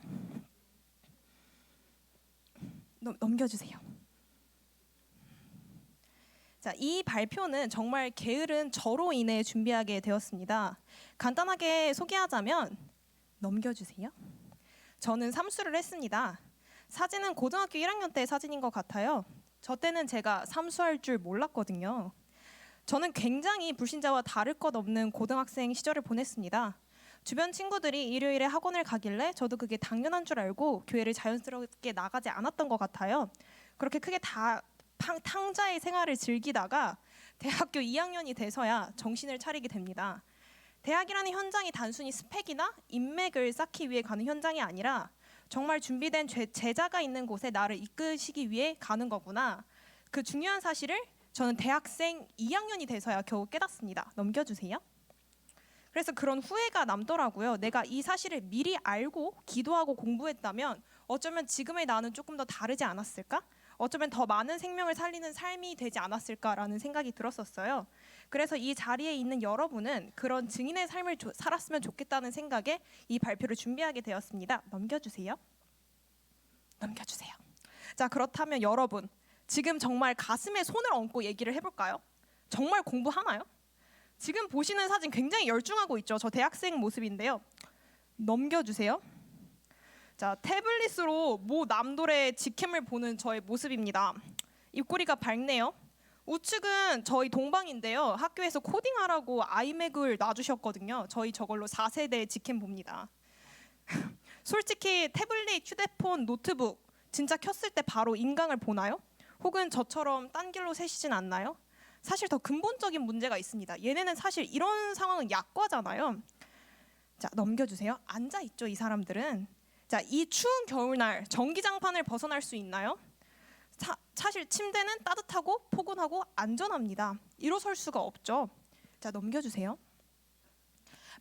넘겨주세요. 자, 이 발표는 정말 게으른 저로 인해 준비하게 되었습니다. 간단하게 소개하자면 넘겨주세요. 저는 삼수를 했습니다. 사진은 고등학교 1학년 때 사진인 것 같아요. 저 때는 제가 삼수할 줄 몰랐거든요. 저는 굉장히 불신자와 다를 것 없는 고등학생 시절을 보냈습니다. 주변 친구들이 일요일에 학원을 가길래 저도 그게 당연한 줄 알고 교회를 자연스럽게 나가지 않았던 것 같아요. 그렇게 크게 탕자의 생활을 즐기다가 대학교 2학년이 돼서야 정신을 차리게 됩니다. 대학이라는 현장이 단순히 스펙이나 인맥을 쌓기 위해 가는 현장이 아니라 정말 준비된 제자가 있는 곳에 나를 이끄시기 위해 가는 거구나. 그 중요한 사실을 저는 대학생 2학년이 돼서야 겨우 깨닫습니다. 넘겨주세요. 그래서 그런 후회가 남더라고요. 내가 이 사실을 미리 알고 기도하고 공부했다면 어쩌면 지금의 나는 조금 더 다르지 않았을까? 어쩌면 더 많은 생명을 살리는 삶이 되지 않았을까라는 생각이 들었었어요. 그래서 이 자리에 있는 여러분은 그런 증인의 삶을 살았으면 좋겠다는 생각에 이 발표를 준비하게 되었습니다. 넘겨주세요. 넘겨주세요. 자, 그렇다면 여러분 지금 정말 가슴에 손을 얹고 얘기를 해볼까요? 정말 공부하나요? 지금 보시는 사진 굉장히 열중하고 있죠. 저 대학생 모습인데요. 넘겨주세요. 자, 태블릿으로 모 남돌의 직캠을 보는 저의 모습입니다. 입꼬리가 밝네요. 우측은 저희 동방인데요. 학교에서 코딩하라고 아이맥을 놔주셨거든요. 저희 저걸로 4세대 직캠 봅니다. 솔직히 태블릿, 휴대폰, 노트북 진짜 켰을 때 바로 인강을 보나요? 혹은 저처럼 딴 길로 새시진 않나요? 사실 더 근본적인 문제가 있습니다. 얘네는 사실 이런 상황은 약과잖아요. 자, 넘겨주세요. 앉아있죠, 이 사람들은. 자, 이 추운 겨울날 전기장판을 벗어날 수 있나요? 사실 침대는 따뜻하고 포근하고 안전합니다. 일어설 수가 없죠. 자, 넘겨주세요.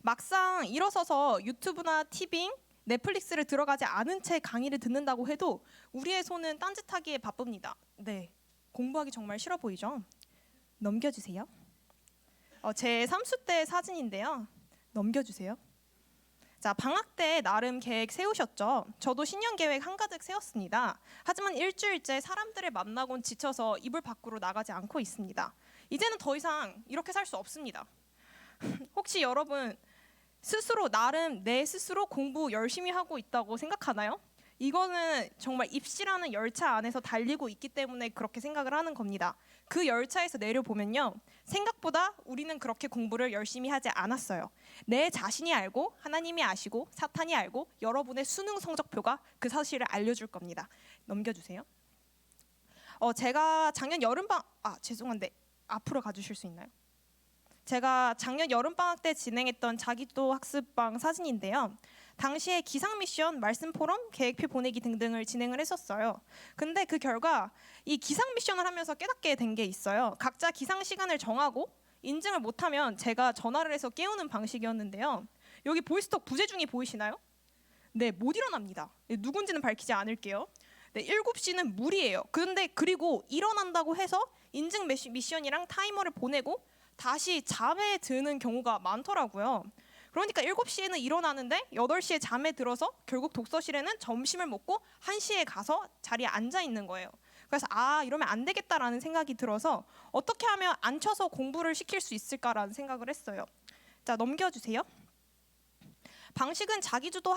막상 일어서서 유튜브나 티빙, 넷플릭스를 들어가지 않은 채 강의를 듣는다고 해도 우리의 손은 딴짓하기에 바쁩니다. 네, 공부하기 정말 싫어 보이죠? 넘겨주세요. 제 3수 때 사진인데요. 넘겨주세요. 자, 방학 때 나름 계획 세우셨죠? 저도 신년 계획 한가득 세웠습니다. 하지만 일주일째 사람들을 만나곤 지쳐서 이불 밖으로 나가지 않고 있습니다. 이제는 더 이상 이렇게 살 수 없습니다. 혹시 여러분 스스로 나름 내 스스로 공부 열심히 하고 있다고 생각하나요? 이거는 정말 입시라는 열차 안에서 달리고 있기 때문에 그렇게 생각을 하는 겁니다. 그 열차에서 내려보면요, 생각보다 우리는 그렇게 공부를 열심히 하지 않았어요. 내 자신이 알고 하나님이 아시고 사탄이 알고 여러분의 수능 성적표가 그 사실을 알려줄 겁니다. 넘겨주세요. 제가 작년 죄송한데 앞으로 가주실 수 있나요? 제가 작년 여름방학 때 진행했던 자기도 학습방 사진인데요. 당시에 기상 미션, 말씀 포럼, 계획표 보내기 등등을 진행을 했었어요. 근데 그 결과 이 기상 미션을 하면서 깨닫게 된 게 있어요. 각자 기상 시간을 정하고 인증을 못하면 제가 전화를 해서 깨우는 방식이었는데요. 여기 보이스톡 부재중이 보이시나요? 네, 못 일어납니다. 누군지는 밝히지 않을게요. 네, 7시는 무리예요. 그리고 일어난다고 해서 인증 미션이랑 타이머를 보내고 다시 잠에 드는 경우가 많더라고요. 그러니까 7시에는 일어나는데 8시에 잠에 들어서 결국 독서실에는 점심을 먹고 1시에 가서 자리에 앉아 있는 거예요. 그래서 이러면 안 되겠다라는 생각이 들어서 어떻게 하면 앉혀서 공부를 시킬 수 있을까라는 생각을 했어요. 자, 넘겨주세요. 방식은 자기주도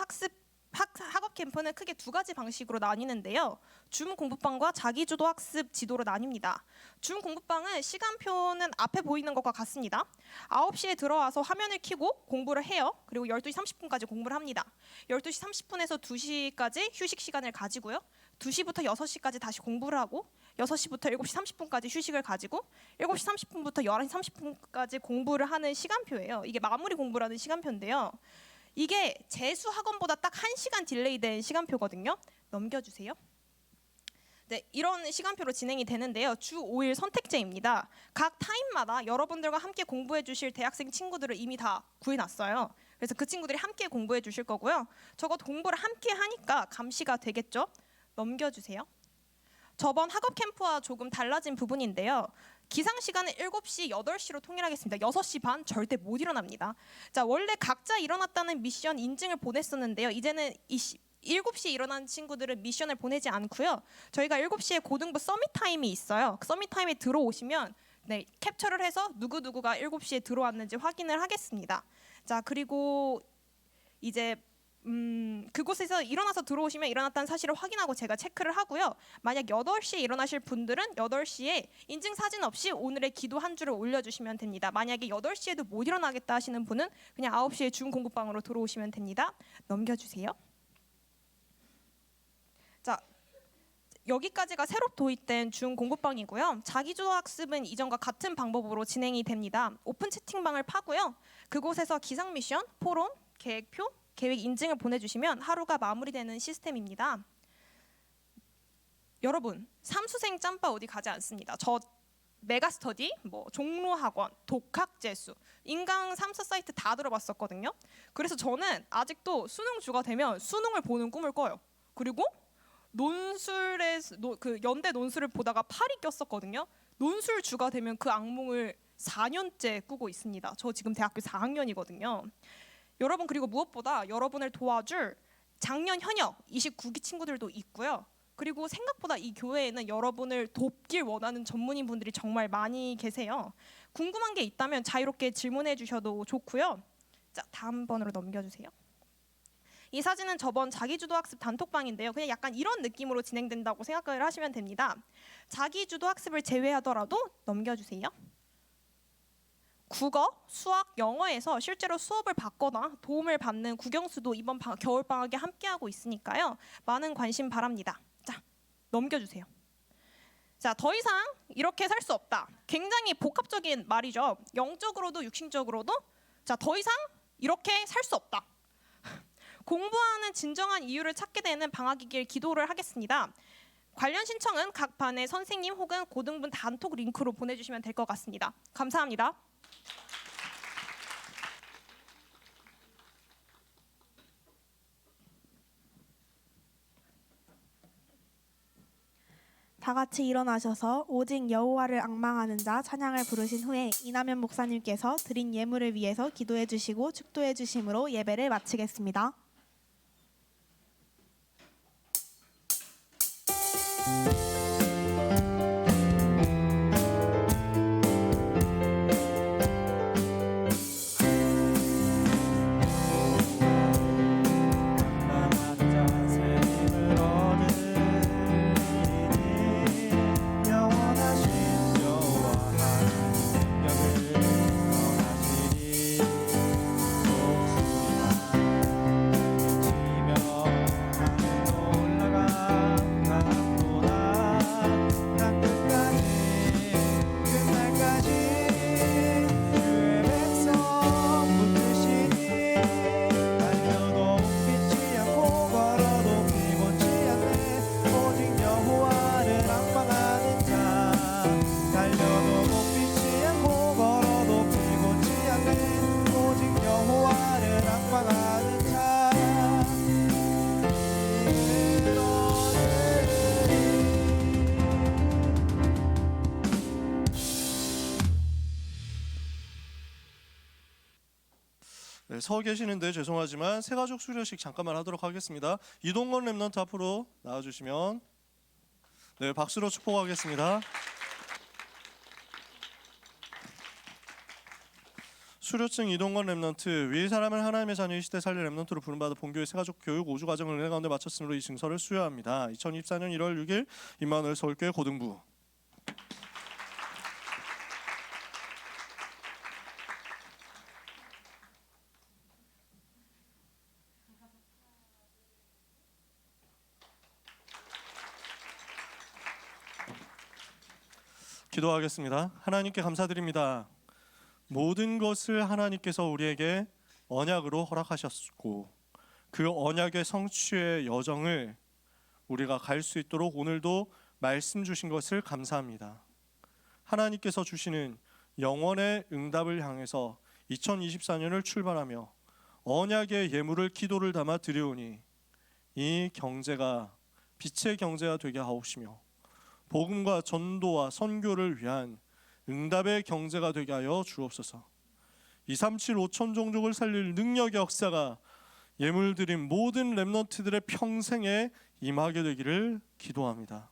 학업 캠프는 크게 2가지 방식으로 나뉘는데요. 줌 공부방과 자기주도 학습 지도로 나뉩니다. 줌 공부방은 시간표는 앞에 보이는 것과 같습니다. 9시에 들어와서 화면을 켜고 공부를 해요. 그리고 12시 30분까지 공부를 합니다. 12시 30분에서 2시까지 휴식 시간을 가지고요. 2시부터 6시까지 다시 공부를 하고 6시부터 7시 30분까지 휴식을 가지고 7시 30분부터 11시 30분까지 공부를 하는 시간표예요. 이게 마무리 공부라는 시간표인데요. 이게 재수 학원보다 딱 1시간 딜레이된 시간표거든요. 넘겨주세요. 네, 이런 시간표로 진행이 되는데요. 주 5일 선택제입니다. 각 타임마다 여러분들과 함께 공부해 주실 대학생 친구들을 이미 다 구해놨어요. 그래서 그 친구들이 함께 공부해 주실 거고요. 적어도 공부를 함께 하니까 감시가 되겠죠. 넘겨주세요. 저번 학업 캠프와 조금 달라진 부분인데요. 기상 시간은 7시, 8시로 통일하겠습니다. 6시 반 절대 못 일어납니다. 자, 원래 각자 일어났다는 미션 인증을 보냈었는데요. 이제는 7시에 일어난 친구들은 미션을 보내지 않고요. 저희가 7시에 고등부 서밋 타임이 있어요. 그 서밋 타임에 들어오시면 캡처를 해서 누구누구가 7시에 들어왔는지 확인을 하겠습니다. 자, 그리고 이제 그곳에서 일어나서 들어오시면 일어났다는 사실을 확인하고 제가 체크를 하고요. 만약 8시에 일어나실 분들은 8시에 인증 사진 없이 오늘의 기도 한 줄을 올려주시면 됩니다. 만약에 8시에도 못 일어나겠다 하시는 분은 그냥 9시에 줌 공부방으로 들어오시면 됩니다. 넘겨주세요. 자, 여기까지가 새로 도입된 줌 공부방이고요. 자기주도 학습은 이전과 같은 방법으로 진행이 됩니다. 오픈 채팅방을 파고요. 그곳에서 기상 미션, 포럼, 계획표, 계획 인증을 보내주시면 하루가 마무리되는 시스템입니다. 여러분, 삼수생 짬바 어디 가지 않습니다. 저 메가스터디, 종로학원, 독학재수, 인강 3사 사이트 다 들어봤었거든요. 그래서 저는 아직도 수능주가 되면 수능을 보는 꿈을 꿔요. 그리고 연대 논술을 보다가 팔이 꼈었거든요. 논술주가 되면 그 악몽을 4년째 꾸고 있습니다. 저 지금 대학교 4학년이거든요. 여러분, 그리고 무엇보다 여러분을 도와줄 작년 현역 29기 친구들도 있고요. 그리고 생각보다 이 교회에는 여러분을 돕길 원하는 전문인 분들이 정말 많이 계세요. 궁금한 게 있다면 자유롭게 질문해 주셔도 좋고요. 자, 다음 번으로 넘겨주세요. 이 사진은 저번 자기주도 학습 단톡방인데요. 그냥 약간 이런 느낌으로 진행된다고 생각을 하시면 됩니다. 자기주도 학습을 제외하더라도 넘겨주세요. 국어, 수학, 영어에서 실제로 수업을 받거나 도움을 받는 국영수도 이번 겨울방학에 함께하고 있으니까요. 많은 관심 바랍니다. 자, 넘겨주세요. 자, 더 이상 이렇게 살 수 없다. 굉장히 복합적인 말이죠. 영적으로도 육신적으로도 자, 더 이상 이렇게 살 수 없다. 공부하는 진정한 이유를 찾게 되는 방학이길 기도를 하겠습니다. 관련 신청은 각 반의 선생님 혹은 고등부 단톡 링크로 보내주시면 될 것 같습니다. 감사합니다. 다 같이 일어나셔서 오직 여호와를 앙망하는 자 찬양을 부르신 후에 이남현 목사님께서 드린 예물을 위해서 기도해 주시고 축도해 주심으로 예배를 마치겠습니다. 네, 서 계시는데 죄송하지만 새가족 수료식 잠깐만 하도록 하겠습니다. 이동건 랩넌트 앞으로 나와주시면 네, 박수로 축복하겠습니다. 수료증 이동건 랩넌트 위 사람을 하나님의 자녀의 시대 살릴 랩넌트로 부름받아 본교회 새가족 교육 5주 과정을 은혜 가운데 마쳤으므로 이 증서를 수여합니다. 2024년 1월 6일 임마누엘 서울교회 고등부. 기도하겠습니다. 하나님께 감사드립니다. 모든 것을 하나님께서 우리에게 언약으로 허락하셨고 그 언약의 성취의 여정을 우리가 갈 수 있도록 오늘도 말씀 주신 것을 감사합니다. 하나님께서 주시는 영원의 응답을 향해서 2024년을 출발하며 언약의 예물을 기도를 담아 드려오니 이 경제가 빛의 경제가 되게 하옵시며 복음과 전도와 선교를 위한 응답의 경제가 되게 하여 주옵소서. 237 5천 종족을 살릴 능력의 역사가 예물 드린 모든 렘넌트들의 평생에 임하게 되기를 기도합니다.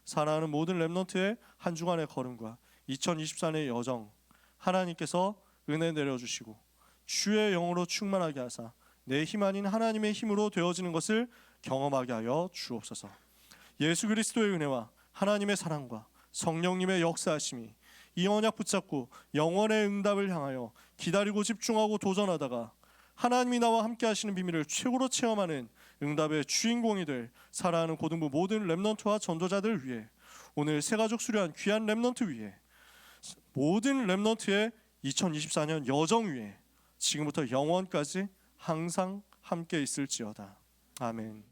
사랑하는 모든 렘넌트의 한 주간의 걸음과 2024년의 여정 하나님께서 은혜 내려주시고 주의 영으로 충만하게 하사 내 힘 아닌 하나님의 힘으로 되어지는 것을 경험하게 하여 주옵소서. 예수 그리스도의 은혜와 하나님의 사랑과 성령님의 역사하심이 이 언약 붙잡고 영원의 응답을 향하여 기다리고 집중하고 도전하다가 하나님이 나와 함께 하시는 비밀을 최고로 체험하는 응답의 주인공이 될 사랑하는 고등부 모든 렘넌트와 전도자들 위해 오늘 새가족 수료한 귀한 렘넌트 위해 모든 렘넌트의 2024년 여정 위에 지금부터 영원까지 항상 함께 있을지어다. 아멘.